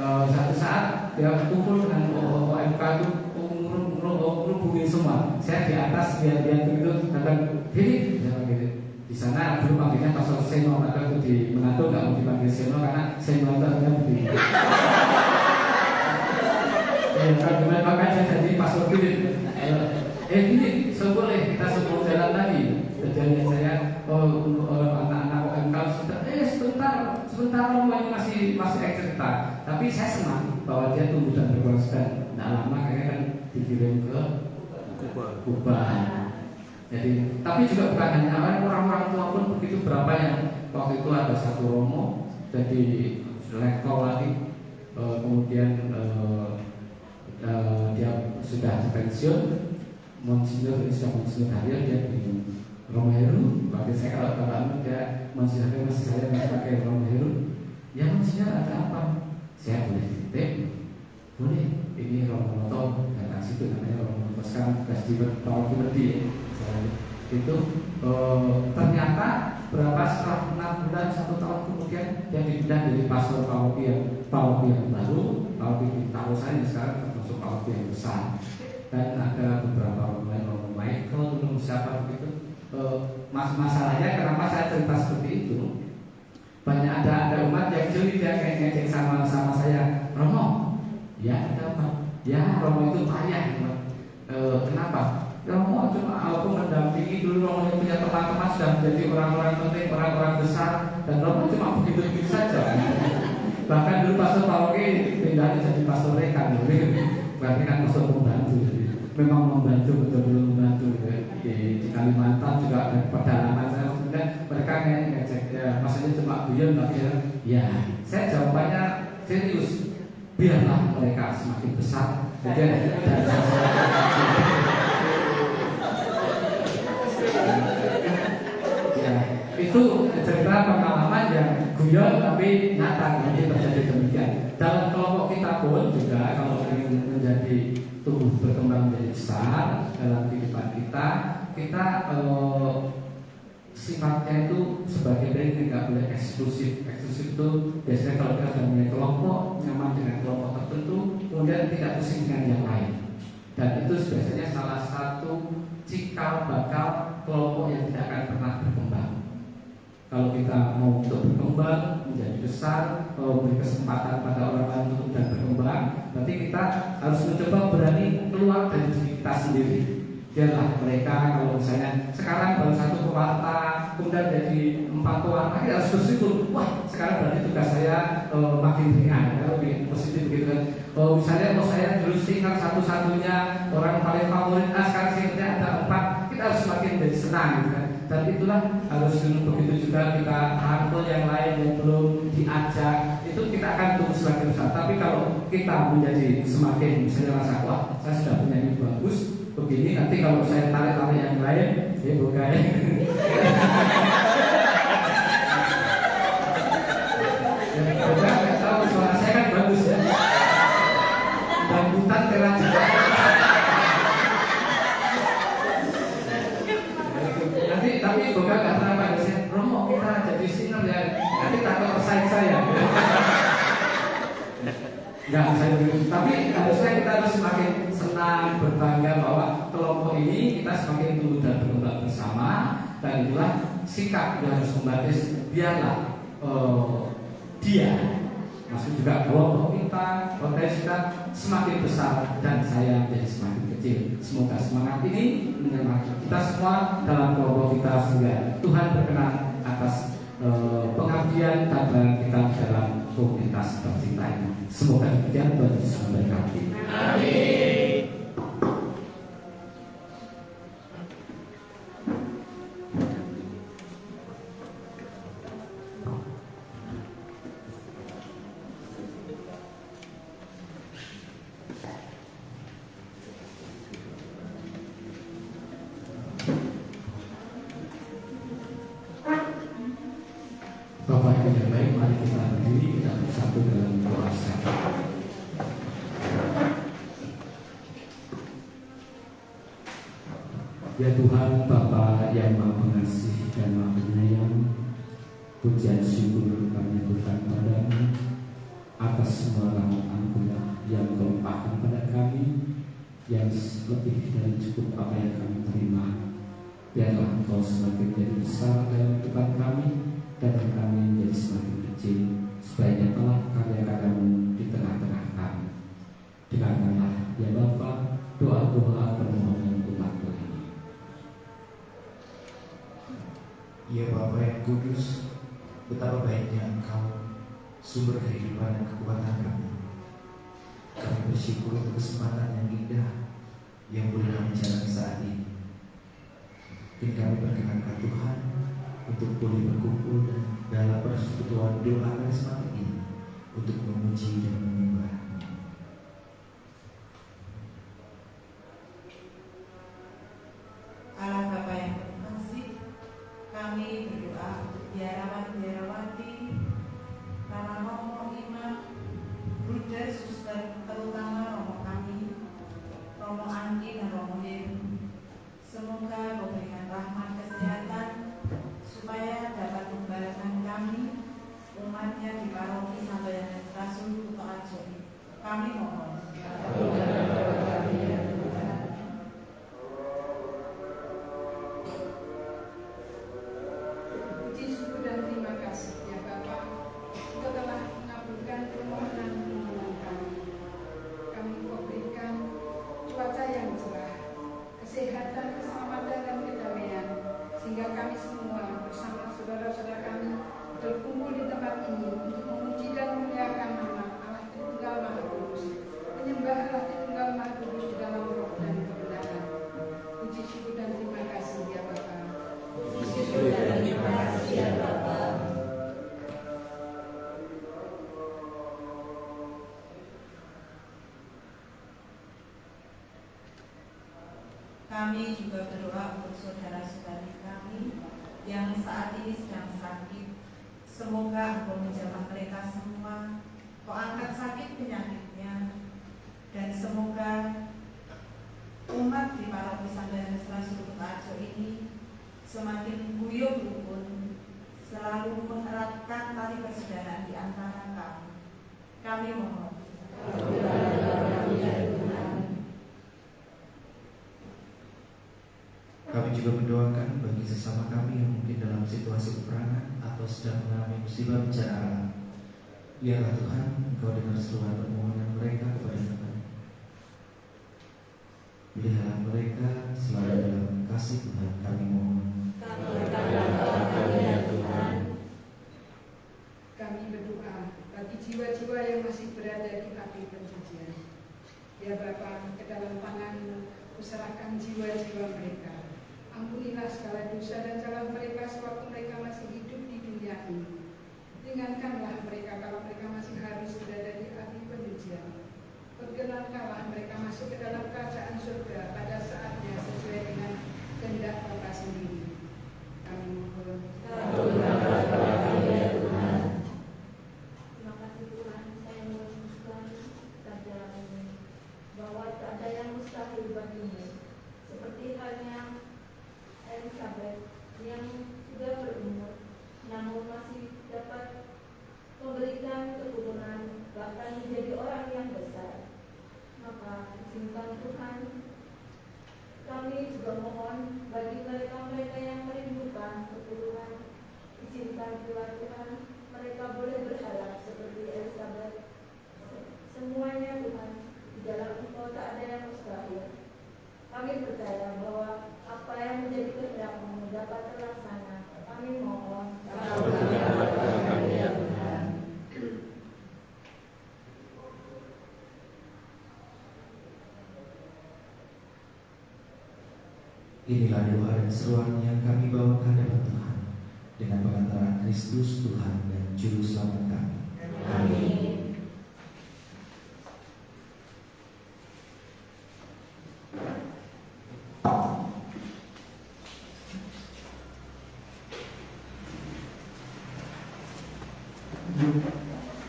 Satu saat dia kumpul dengan OMK itu ngurung semua. Saya di atas lihat begitu, datang Philip, di sana dulu panggilnya Pastor Seno, maka di Manado nggak mau dipanggil Seno karena Seno itu artinya begini. Kemudian makanya saya jadi Pastor Philip. Ini boleh kita sebelum jalan lagi. Kejadian saya untuk anak-anak OMK sudah sebentar ini masih cerita. Tapi saya senang bahwa dia tumbuh dan berproses. Tidak lama kayaknya kan dikirim ke Kuba. Jadi, tapi juga bukan hanya orang-orang tua pun begitu. Berapa yang waktu itu ada satu romo jadi lektor lagi, kemudian dia sudah pensiun. Monsignor ini sudah Monsignor Haryo, dia di Romo Heru. Bagi saya kalau bapak dia Monsignor Haryo masih saya pakai Romo Heru. Ya Monsignor ada apa? Saya boleh titip? Boleh. Ini Romo Noto datang situ namanya Romo Noto, sekarang tugas di Paroki Berdi. Itu ternyata berapa setelah 6 bulan 1 tahun kemudian dia dipindah dari pastor paroki yang baru, paroki di Tarusan yang sekarang termasuk paroki yang besar. Dan ada beberapa orang lain, Romo Michael, belum siapa begitu. Masalahnya kenapa saya cerita seperti itu? Banyak ada umat yang jeli, dia ngejek sama saya, Romo, ya ada apa? Ya Romo itu payah. Kenapa? Romo cuma aku mendampingi dulu. Romo yang punya teman-teman sudah menjadi orang-orang penting, orang-orang besar, dan Romo cuma begitu saja. Bahkan dulu pastor paroki pindah jadi pastor rekan. berarti kan masuk membantu, jadi memang membantu, betul-betul membantu gitu ya. Di Kalimantan juga ada pedalaman saya, kemudian mereka kayak ngecek ya, maksudnya cuma guyon tapi ya saya jawabannya serius, biarlah mereka semakin besar. Jadi ya, itu cerita pengalaman yang guyon tapi nyata, nanti terjadi demikian. Dalam kelompok kita pun juga kalau ingin menjadi tumbuh berkembang menjadi besar dalam kehidupan kita, sifatnya itu sebagai dari tidak boleh eksklusif. Eksklusif itu biasanya kalau kita sudah punya kelompok, nyaman dengan kelompok tertentu, kemudian tidak pusing dengan yang lain. Dan itu biasanya salah satu cikal bakal kelompok yang tidak akan pernah berkembang. Kalau kita mau untuk berkembang menjadi besar, beri kesempatan pada orang lain untuk dan berkembang, berarti kita harus mencoba berani keluar dari diri kita sendiri. Biarlah mereka, kalau misalnya sekarang baru satu pewarta, kemudian jadi 4 pewarta, kita harus bersyukur. Wah, sekarang berarti tugas saya makin ringan, ya, lebih positif gitu kan. Misalnya saya dulu stiker satu-satunya orang paling favorit, sekarang saya ada 4, kita harus semakin jadi senang gitu kan. Dan itulah harus dulu, begitu juga kita rangkul yang lain yang belum diajak, itu kita akan tumbuh semakin besar. Tapi kalau kita menjadi semakin misalnya rasa, wah saya sudah punya ini bagus begini, nanti kalau saya tarik-tarik yang lain, ya bukan. Ya, nggak tahu, suara saya kan bagus ya. Dan hutan terang juga. Tapi bukan karena apa ya, Romo kita jadi singer ya, nanti takut tersaing saya. Enggak, saya begitu. Tapi harusnya kita harus semakin senang, berbangga bahwa kelompok ini kita semakin tumbuh dan berkembang bersama. Dan itulah sikap yang harus membatis. Biarlah dia, maksud juga kelompok kita, potensi kita semakin besar dan saya menjadi semakin kecil. Semoga semangat ini menyemangati kita semua dalam kelompok kita, sehingga Tuhan berkenan atas pengabdian dan kita dalam komunitas tercinta ini. Semoga demikian, Tuhan Yesus memberkati. Amin. Bapak yang baik, mari kita berdiri, kita bersatu dalam doa syafaat. Ya Tuhan, Bapa yang Maha Pengasih dan Maha Penyayang, pujian syukur kami berikan padamu atas semua rahmat anugerah yang Kau limpahkan pada kami, yang lebih dari cukup apa yang kami terima. Biarlah Engkau semakin jadi besar dalam kehidupan kami, dan kami menjadi semakin kecil, supaya nyatalah karya-karyamu di tengah-tengah kami. Dengarkanlah ya Bapa doa-doa permohonan umat-Mu ini. Ya Bapa yang kudus, betapa baiknya Engkau, sumber kehidupan dan kekuatan kami. Kami bersyukur untuk kesempatan yang indah yang boleh kami jalani saat ini. Kini kami perkenankan Tuhan untuk boleh berkumpul dan dalam persekutuan doa karismatik ini untuk memuji dan menyembah. Allah Bapa yang terkasih, kami berdoa untuk biarawan-biarawati, para romo imam, bruder, suster, terutama romo kami, romo Anggi dan romo Heru. Semoga memberikan rahmat kesehatan supaya dapat membalaskan kami, umatnya di paroki Sambayan Rasul Kuto Ajo. Kami mohon. Puji syukur dan terima kasih ya Bapa, Engkau telah mengabulkan permohonan kami. Kami berikan cuaca yang cerah, kesehatan, keselamatan dan kedamaian, sehingga kami semua bersama saudara-saudara kami berkumpul di tempat ini untuk memuji dan memuliakan nama Allah Tritunggal Maha Kudus, menyembah Allah Tritunggal juga berdoa untuk saudara-saudari kami yang saat ini sedang sakit. Semoga Engkau menjamah mereka semua, Kau angkat sakit penyakitnya, dan semoga umat di Paroki Santa Yohanes Rasul Arjo ini semakin guyup rukun, selalu mengeratkan tali persaudaraan di antara kami. Kami mohon. Kami juga mendoakan bagi sesama kami yang mungkin dalam situasi peperangan atau sedang mengalami musibah bencana alam. Biarlah Tuhan, Engkau dengar seruan permohonan mereka kepada Tuhan. Pelihara mereka selalu dalam kasih Tuhan, kami mohon. Kami berdoa bagi jiwa-jiwa yang masih berada di api pencucian. Ya Bapa, ke dalam tangan-Mu kuserahkan jiwa-jiwa mereka. Ampunilah segala dosa dan salah mereka sewaktu mereka masih hidup di dunia ini. Ringankanlah mereka kalau mereka masih harus berada di api pencucian. Perkenankanlah mereka masuk ke dalam kerajaan surga pada saatnya sesuai dengan kehendak Bapa sendiri. Kami mohon. Terima kasih Tuhan, saya memutuskan kerajaan ini, bahwa tak ada yang mustahil bagimu, seperti halnya Elizabeth yang sudah berumur, namun masih dapat memberikan keturunan, bahkan menjadi orang yang besar. Maka izinkan Tuhan, kami juga mohon bagi mereka-mereka yang merindukan keturunan, izinkan pula Tuhan, mereka boleh berharap seperti Elizabeth. Semuanya Tuhan, di dalam Engkau tak ada yang mustahil. Kami percaya bahwa apa yang menjadi kehendak-Mu dapat terlaksana. Kami mohon. Inilah doa dan seruan yang kami bawa ke hadapan Tuhan dengan pengantaran Kristus Tuhan dan Juru Selamat kami. Amin.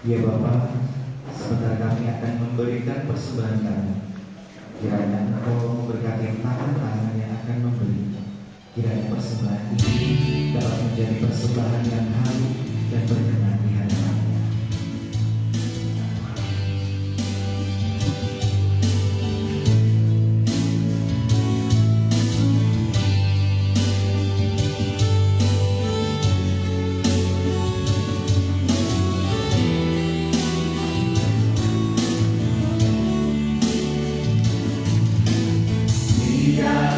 Ya Bapa, sebentar kami akan memberikan persembahan kami. Kiranya Engkau memberkati tangan-tangan yang akan memberi. Kiranya persembahan ini dapat menjadi persembahan yang harum dan berkenan di hadapan-Mu.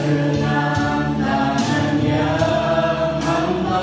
Dengan tangan yang hamba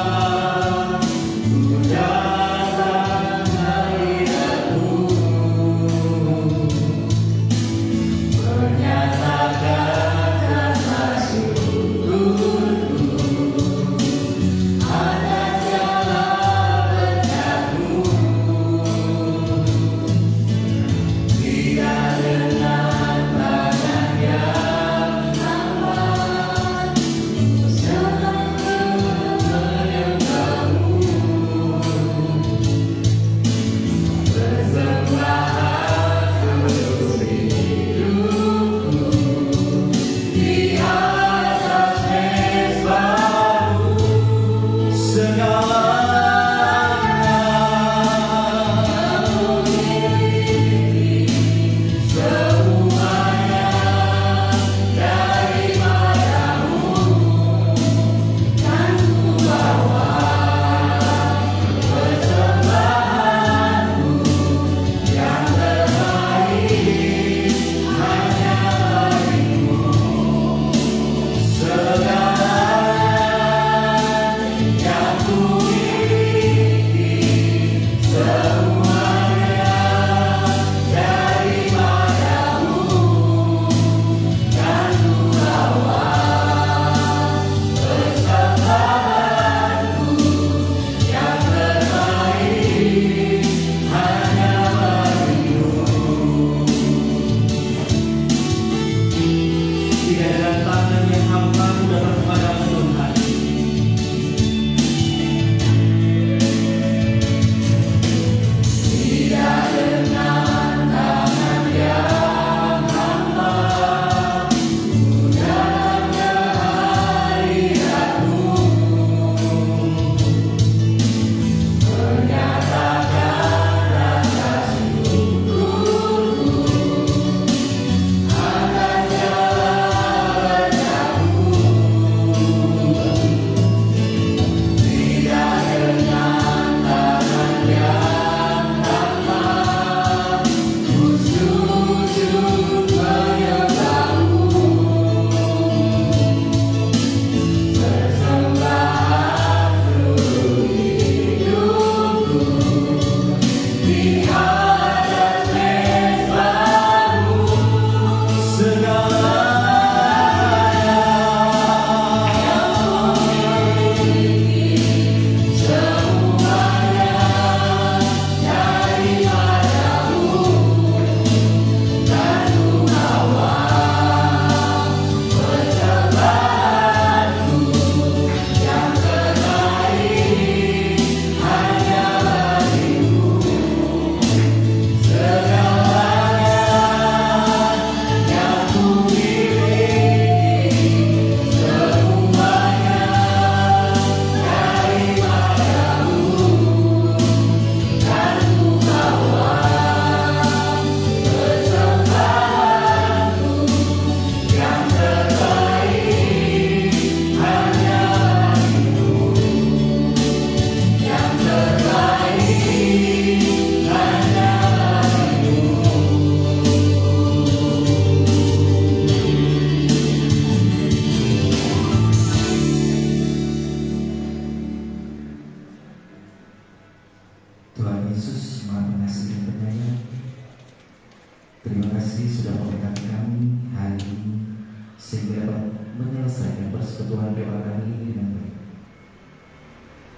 persekutuan doa kami ini dengan baik.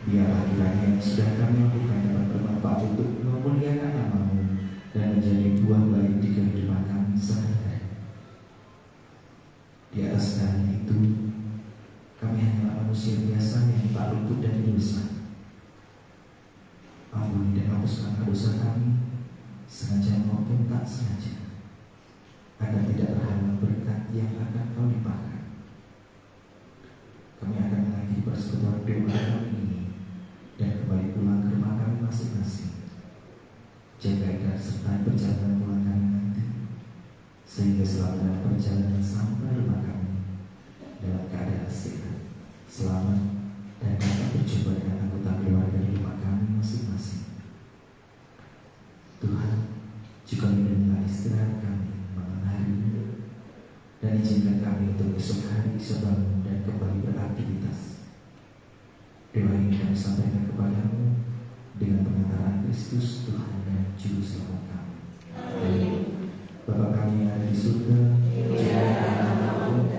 Biarlah kiranya yang sudah kami lakukan dapat bermanfaat untuk memuliakan nama-Mu dan menjadi buah baik di kehidupan kami sehari-hari. Di atas segala itu, kami hanyalah manusia biasa yang tak luput dari dosa. Ampuni dan hapuskan dosa kami, sengaja maupun tak sengaja, agar tidak terhalang berkat yang akan Kau limpahkan. Kami akan mengakhiri persekutuan doa kami ini dan kembali pulang ke rumah kami masing-masing. Jaga dan sertai perjalanan pulang kami nanti, sehingga selama dalam perjalanan sampai rumah kami dalam keadaan sehat, selamat, dan dapat berjumpa dengan anggota keluarga di rumah kami masing-masing. Tuhan, juga lindungilah istirahat kami malam hari ini, dan izinkan kami untuk esok hari bisa bangun dan kembali beraktivitas. Doa ini kami sampaikan kepadamu dengan pengantaran Kristus Tuhan dan Juru Selamat kami. Amin. Bapa kami yang ada di surga, dimuliakan namamu,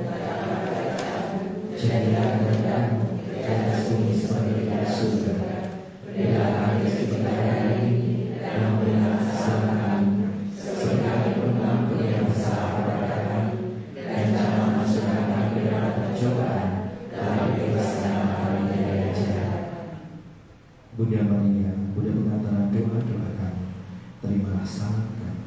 jadilah kehendakmu di atas bumi seperti di surga. Berilah kami rezeki hari ini, dan ampunilah kesalahan kami, seperti kami pun mengampuni yang bersalah kepada kami, dan jangan masukkan kami ke dalam pencobaan, tetapi bebaskanlah kami dari yang jahat. Bunda Maria, Bunda pengantar doa-doa kami, terimalah salam kami.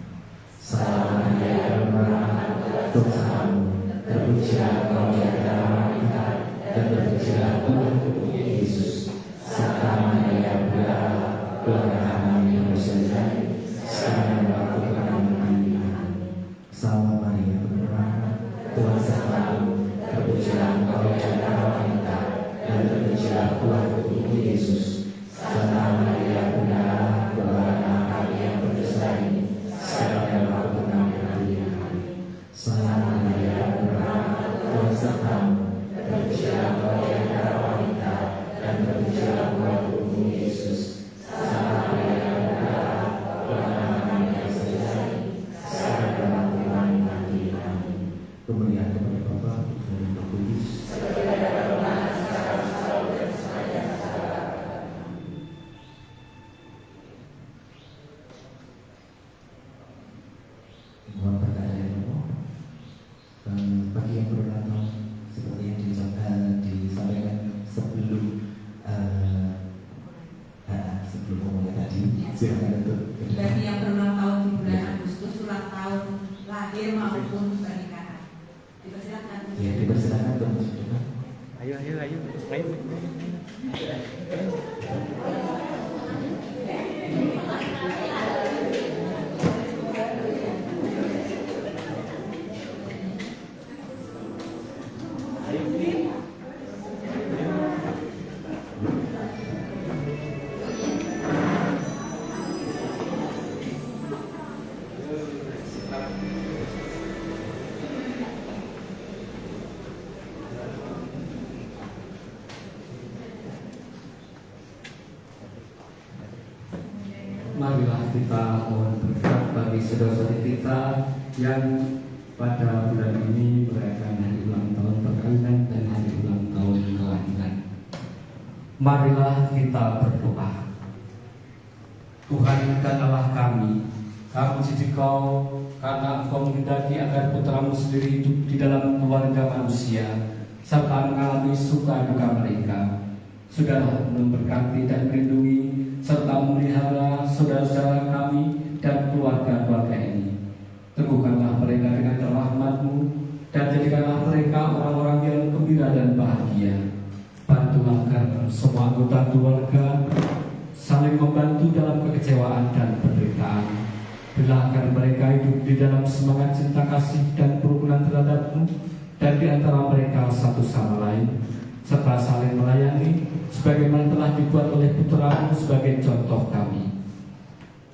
Salam Maria, berkah, Tuhanmu, terpujilah Engkau di antara wanita, dan terpujilah buah tubuh Yesus. Santa Maria, Bunda Allah, doakanlah kami yang berdosa, sekarang dan waktu kami mati. Amin. Salam Maria, penuh rahmat, Tuhan sertamu, terpujilah Engkau di antara wanita, dan terpujilah buah tubuh Yesus. Santa Maria, Bunda Allah, doakanlah kami yang berdosa, sekarang dan waktu kami mati. Amin. Salam Maria, penuh rahmat, Tuhan sertamu, terpujilah Engkau di antara wanita, dan terpujilah buah tubuh Yesus. Santa Maria, Bunda Allah, doakanlah kami yang berdosa, sekarang dan waktu kami mati. Amin. Kemuliaan kepada Bapa, Putra, dan Roh Kudus. Mohon berkata dari Allah. Bagi yang berulang tahun seperti yang disampaikan sebelum ngomongnya tadi, silakan untuk Bagi yang berulang tahun di bulan Agustus, ulang tahun lahir maupun pernikahan, dipersilakan. ya dipersilakan untuk menunjukkan. Ayo. Marilah kita mohon berkat bagi saudara-saudari kita yang pada bulan ini merayakan hari ulang tahun perkawinan dan hari ulang tahun kelahiran. Marilah kita berdoa. Tuhan dan Allah kami puji Kau karena Engkau menghendaki agar putramu sendiri hidup di dalam keluarga manusia serta mengalami suka duka mereka. Sudahlah memberkati dan melindungi serta memelihara saudara-saudara kami dan keluarga-keluarga ini. Teguhkanlah mereka dengan rahmat-Mu dan jadikanlah mereka orang-orang yang gembira dan bahagia. Bantulah agar semua anggota keluarga saling membantu dalam kekecewaan dan penderitaan. Berilah agar mereka hidup di dalam semangat cinta kasih dan kerukunan terhadap-Mu, dan di antara mereka satu sama lain, serta saling melayani sebagaimana telah dibuat oleh Putra-Mu sebagai contoh kami.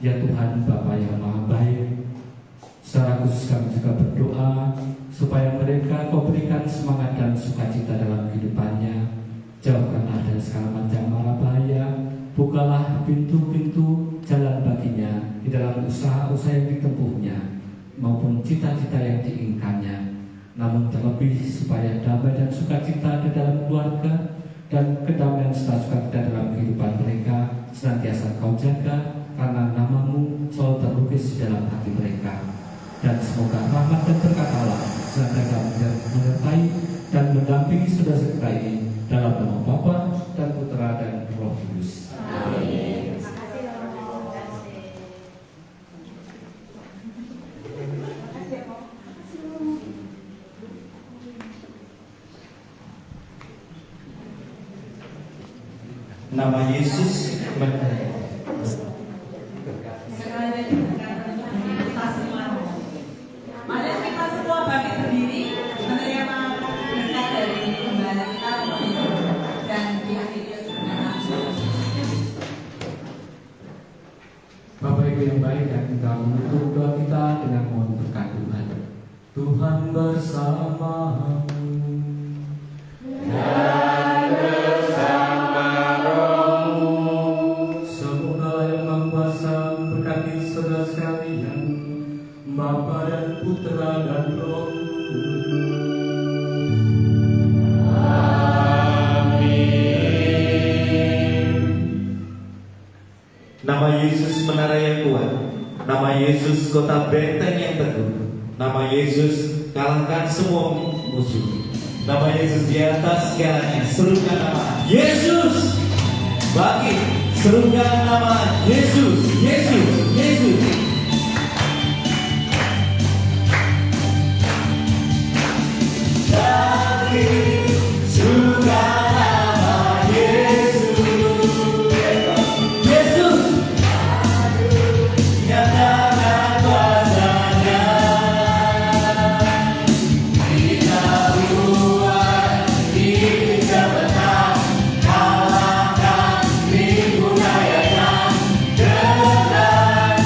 Ya Tuhan Bapa yang Maha Baik, secara khusus kami juga berdoa supaya mereka Kau berikan semangat dan sukacita dalam kehidupannya. Jauhkanlah dari segala macam mara bahaya, bukalah pintu-pintu jalan baginya di dalam usaha-usaha yang ditempuhnya maupun cita-cita yang diinginkannya. Namun terlebih supaya damai dan sukacita di dalam keluarga, dan kedamaian serta sukacita dalam kehidupan mereka senantiasa Kau jaga, karena namamu selalu terlukis di dalam hati mereka. Dan semoga rahmat dan berkat Allah senantiasa menyertai dan mendampingi saudara-saudara ini dalam nama Bapa dan Putra dan Roh Kudus. Amin. Terima kasih Romo. Nama Yesus menarik. Sekali lagi berkata kita semua. Mari kita semua bangkit berdiri menerima berkat dari gembala kita dan diakhiri dengan Bapak Ibu yang baik, dan kita menutup doa kita dengan mohon berkat Tuhan. Tuhan bersamamu. Semoga Yang Maha Kuasa berkati saudara sekalian, Bapa dan Putra dan Roh Kudus. Nama Yesus menara yang kuat, nama Yesus kota benteng yang teguh, nama Yesus kalahkan semua musuh, nama Yesus di atas segalanya. Serukan nama Yesus, bangkit, serukan nama Yesus, Yesus, Yesus. Bangkit, serukan nama Yesus. Yesus, nyatakan kuasanya. Kita buat kita menang, kalahkan tipu dayanya dengan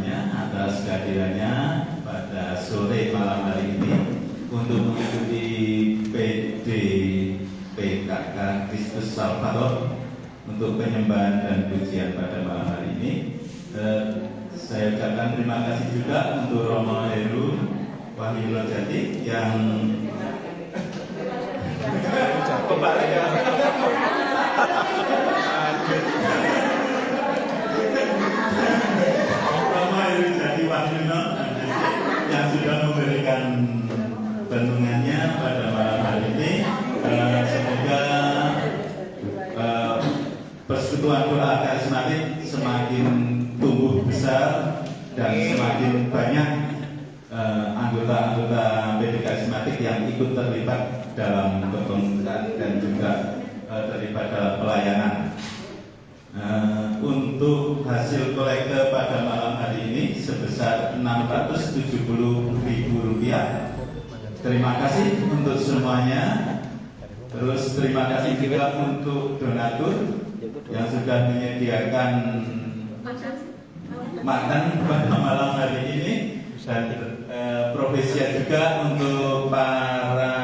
semuanya atas kehadirannya pada sore malam hari ini untuk mengikuti PD PKK Kristus Salvador untuk penyembahan dan pujian pada malam hari ini. Saya ucapkan terima kasih juga untuk Romo Heru Wahyu Lojati yang yang sudah memberikan renungannya pada malam hari ini. Semoga persekutuan doa karismatik semakin tumbuh besar dan semakin banyak anggota-anggota PD karismatik yang ikut terlibat dalam pembentukan dan juga terlibat dalam pelayanan. Untuk hasil kolekte pada malam hari ini sebesar Rp670.000. Terima kasih untuk semuanya. Terus terima kasih juga untuk donatur yang sudah menyediakan makan pada malam hari ini, dan profesia juga untuk para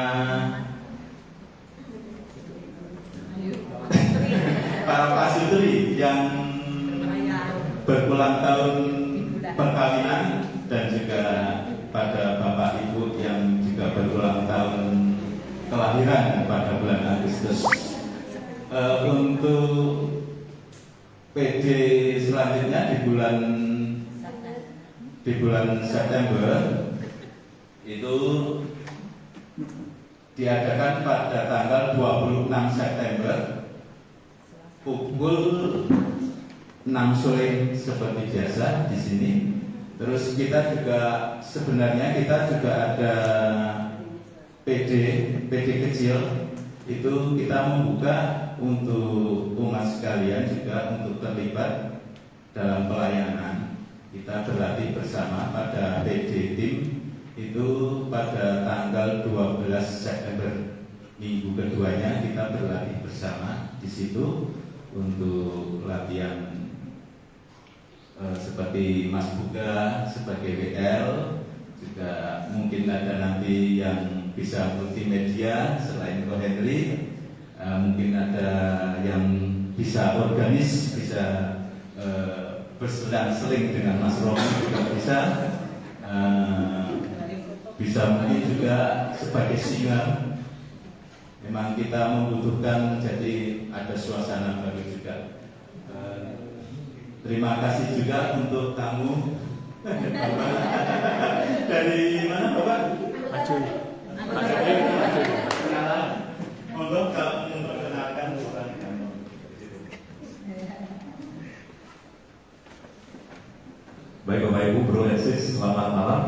pasutri yang berulang tahun perkawinan, dan juga pada Bapak Ibu yang juga berulang tahun kelahiran pada bulan Agustus. Untuk PD selanjutnya di bulan September itu diadakan pada tanggal 26 September pukul 6 sore seperti biasa di sini. Terus kita juga sebenarnya ada PD kecil, itu kita membuka untuk umat sekalian juga untuk terlibat dalam pelayanan. Kita berlatih bersama pada PD tim itu pada tanggal 12 September, minggu keduanya kita berlatih bersama di situ untuk latihan seperti Mas Buga sebagai WL, juga mungkin ada nanti yang bisa multimedia selain Ko Henry, mungkin ada yang bisa organis, bisa berselang-seling dengan Mas Romi juga bisa mungkin juga sebagai singer. Memang kita membutuhkan, jadi ada suasana baru juga. Terima kasih juga untuk tamu dari mana Bapak? Maju. Untuk memperkenalkan orang kamu. Baik Bapak Ibu, Bro and Sis, selamat malam.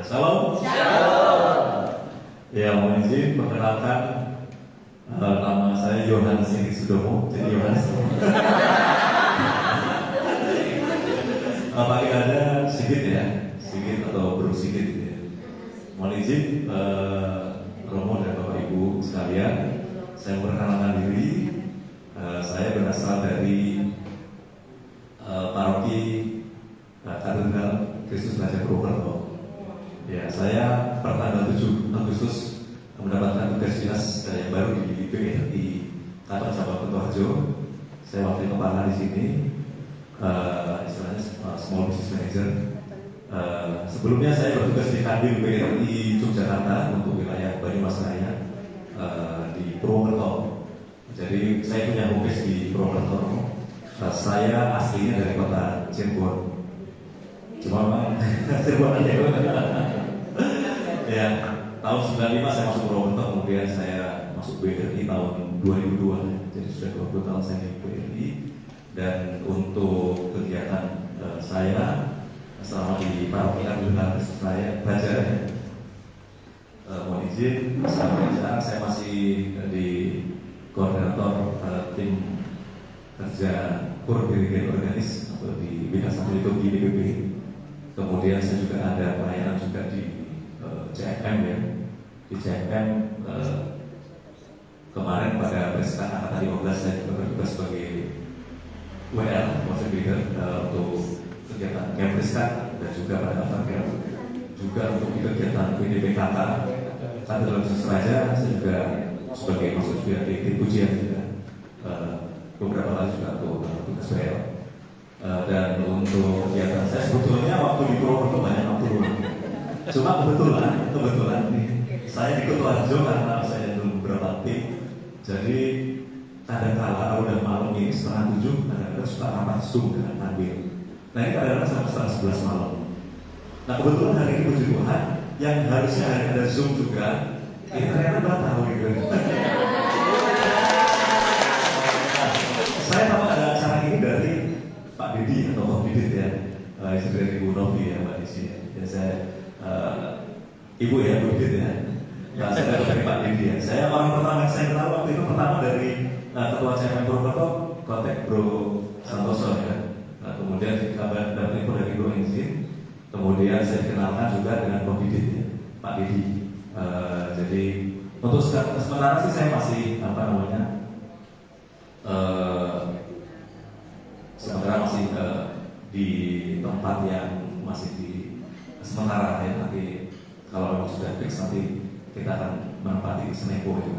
Salam. Ya, mohon izin perkenalkan, nama saya Yohanes Sindik Sudomo. Jadi Yohanes. Paling ada sedikit ya, sedikit atau Bro sedikit gitu ya. Mohon izin Romo dan Bapak Ibu sekalian, saya memperkenalkan diri. Saya berasal dari paroki Katedral Kristus Raja Purwokerto. Ya, saya per tanggal 7 Agustus mendapatkan tugas dinas yang baru di BRI Kantor Cabang Kutoarjo. Saya wakil kepala di sini, istilahnya small business manager. Sebelumnya saya bertugas di Kadin BRI Yogyakarta untuk wilayah Banyumas Raya di Purwokerto. Jadi saya punya home base di Purwokerto. Saya aslinya dari kota Cirebon. Cuma memang Cirebon aja. Ya, tahun 95 saya masuk Purwokerto, kemudian saya masuk BRI tahun 2002. Jadi sudah 20 tahun saya di BRI. Dan untuk kegiatan saya selama di paroki Katedral Kristus saya belajar ya. Mohon izin, sampai sekarang saya masih di koordinator tim kerja kur dirigen organis atau di bidang satu liturgi DPP. Kemudian saya juga ada pelayanan juga di CFM ya. Di CFM kemarin pada Presiden Angkatan 15 saya juga bertugas sebagai WL, Worship Leader, untuk kegiatan Kemriskan dan juga pada Aftercare, juga untuk kegiatan VDPKK. Kan dalam Seraja saya juga sebagai masuk juga di pujian juga beberapa kali juga untuk tugas WL. Dan untuk kegiatan saya sebetulnya waktu di Purwokerto banyak waktu luang. Cuma kebetulan nih, saya di Kutoarjo karena saya dulu beberapa tim. Jadi kadang-kala udah malam ini 6:30, kadang-kadang suka rapat Zoom dengan Nabil. Nah ini kadang-kadang sampai 11 malam. Nah kebetulan hari ini puji Tuhan, yang harusnya hari ada Zoom juga, ini ternyata batal gitu. Saya tahu ada acara ini dari Pak Didi atau Pak Didit ya, istri dari Ibu Novi ya Mbak Desi. Ya saya Ibu ya, Bu Didit ya. Nah, saya dari Pak Didi ya. Saya orang pertama yang saya kenal waktu itu pertama dari ketua CMM Purwokerto, kontak Bro Santoso ya. Nah, kemudian kabar dari info dari Bro Inzin. Kemudian saya kenalkan juga dengan Pak Didit ya, Pak Didi. Jadi untuk sementara sih saya masih sementara masih di tempat yang masih di sementara ya. Nanti kalau memang sudah fix nanti kita akan menempati Senepo itu.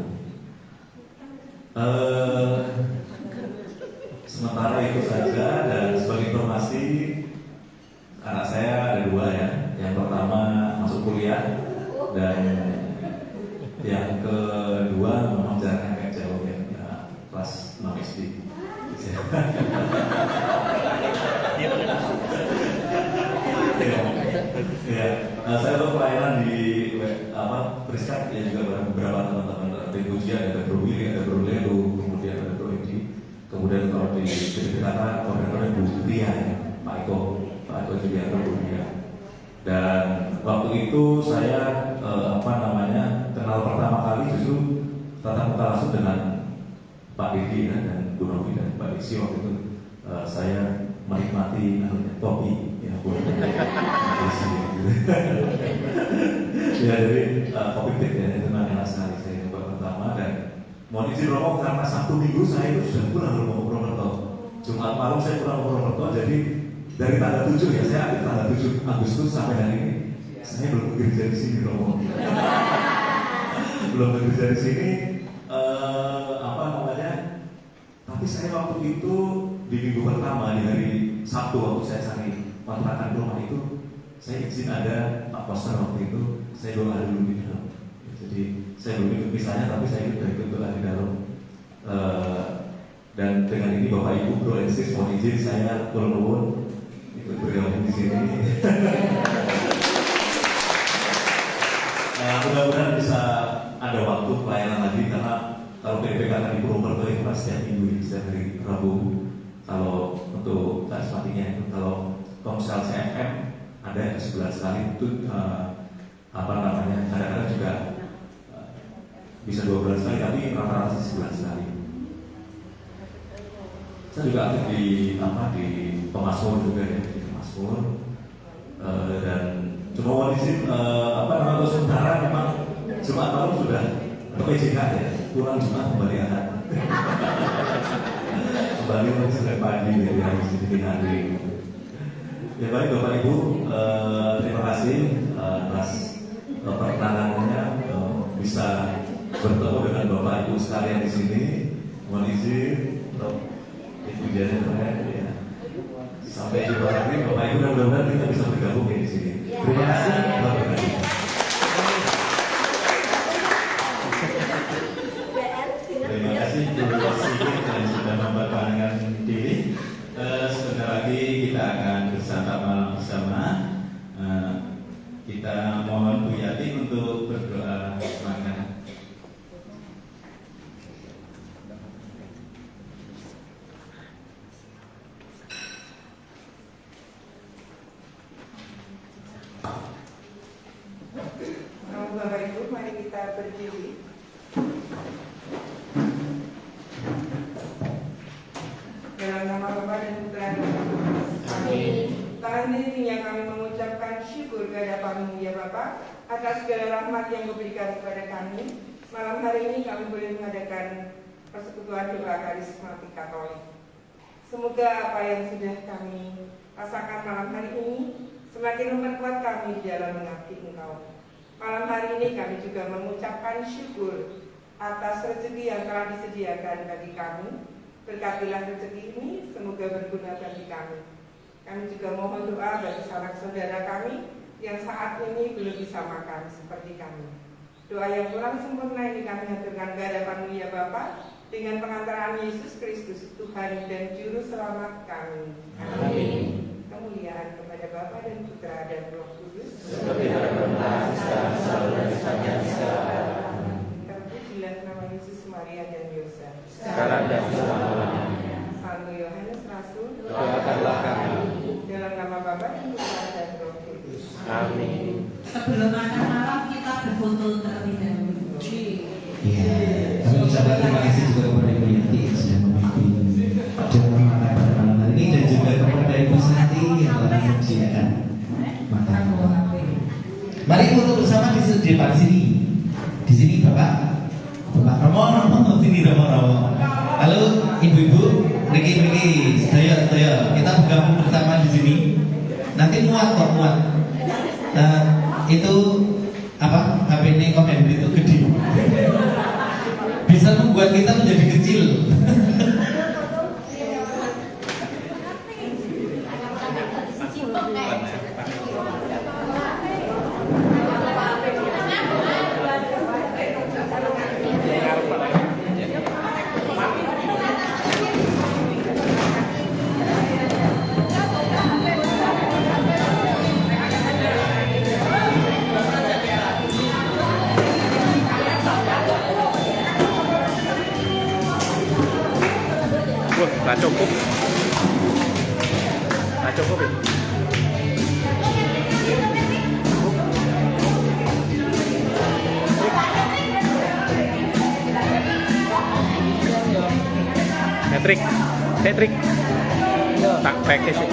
Sementara itu saja. Dan sebagai informasi, anak saya ada 2 ya. Yang pertama masuk kuliah dan yang kedua memang jaraknya agak jauh ya, kelas 6 SD. Saya untuk pelayanan di Priskat ya juga beberapa teman-teman di Pujian, ada Bro Willy, ada Bro Lelu, kemudian ada Bro Edi, kemudian kalau di Jakarta koordinatornya Bu Ria ya, Pak Eko juga ada Bu Ria. Dan waktu itu saya kenal pertama kali justru tatap muka langsung dengan Pak Didi ya, dan Bu Novi dan Pak Diksi. Waktu itu saya menikmati kopi ya buat ya jadi kopi pit ya itu enak sekali. Saya coba pertama dan mohon izin Romo karena Sabtu Minggu saya itu sudah pulang ke Purwokerto. Jumat malam saya pulang ke Purwokerto, jadi dari tanggal 7 ya, saya ambil tanggal 7 Agustus sampai hari ini saya belum bekerja di sini Romo. Belum bekerja di sini. Tapi saya waktu itu di minggu pertama di hari Sabtu waktu saya cari kontrakan rumah itu, saya izin ada Pak Poster waktu itu, saya doa dulu di dalam. Jadi saya belum ikut pisahnya, tapi saya ikut doa di dalam. Dan dengan ini Bapak Ibu Bro Ensis mohon izin saya turun ikut bergabung di sini. Mudah-mudahan bisa ada waktu pelayanan lagi, karena kalau PPK di Purwokerto itu kan setiap minggu, setiap hari Rabu. Kalau untuk karismatinya itu, kalau Komsel CFM ada sebulan sekali itu kadang-kadang juga bisa 2 bulan sekali, tapi rata-rata sebulan sekali. Saya juga aktif di Pemasmur juga ya, di Pemasmur. Dan cuma mau izin untuk sementara memang Jumat malam sudah PJK ya, pulang Jumat kembali anak kembali sampai pagi dari hari ini hari. Ya baik Bapak Ibu, terima kasih atas perkenanannya, bisa bertemu dengan Bapak Ibu sekalian di sini. Mohon izin Ibu Janet ya. Sampai jumpa lagi Bapak Ibu, dan mudah-mudahan kita bisa bergabung di sini. Terima kasih. Terima kasih Ibu Sigit dan sudah memperkenalkan diri. Sebentar lagi kita akan bersama. Kita mohon Bu Yati untuk berdoa semangat. Bapak Ibu, mari kita berdiri. Dalam nama Bapa dan Putra dan Roh Kudus. Amin. Tangan dirinya kami mengucapkan syukur kehadapan-Mu ya Bapa atas segala rahmat yang Kau berikan kepada kami. Malam hari ini kami boleh mengadakan persekutuan doa karismatik Katolik. Semoga apa yang sudah kami rasakan malam hari ini semakin memperkuat kami di dalam mengabdi Engkau. Malam hari ini kami juga mengucapkan syukur atas rezeki yang telah disediakan bagi kami. Berkatilah rezeki ini, semoga berguna bagi kami. Kami juga mohon doa bagi sanak saudara kami yang saat ini belum bisa makan seperti kami. Doa yang kurang sempurna ini kami haturkan ke hadapan ya Bapa, dengan pengantaran Yesus Kristus, Tuhan dan Juru Selamat kami. Amin. Kemuliaan kepada Bapa dan Putra dan Roh Kudus. Seperti pada sekarang, selalu dan sepanjang Terpujilah nama Yesus, Maria dan Yosef. sekarang dan selama-lamanya. Santo Yohanes Rasul, Doakanlah kami. dalam nama Bapa dan Putra dan Roh Kudus. Amin. Sebelum makan malam kita berfoto terlebih dahulu. Ya, kami ucapkan terima kasih juga kepada Ibu Yanti yang sudah memimpin acara makan pada malam hari ini, dan juga kepada Ibu Santi yang telah menyediakan makanan. Mari foto bersama di depan sini. Di sini Bapak Romo, sini Romo. Halo ibu-ibu, Riki, sedaya, kita bergabung bersama di sini. Nanti muat. Itu apa? HP ini komen itu gede. Bisa membuat kita menjadi kecil. Wah, nggak cukup. Nggak cukup ya? Patrick. Tak pakai sih.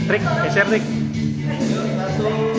Trik, geser Trik. 1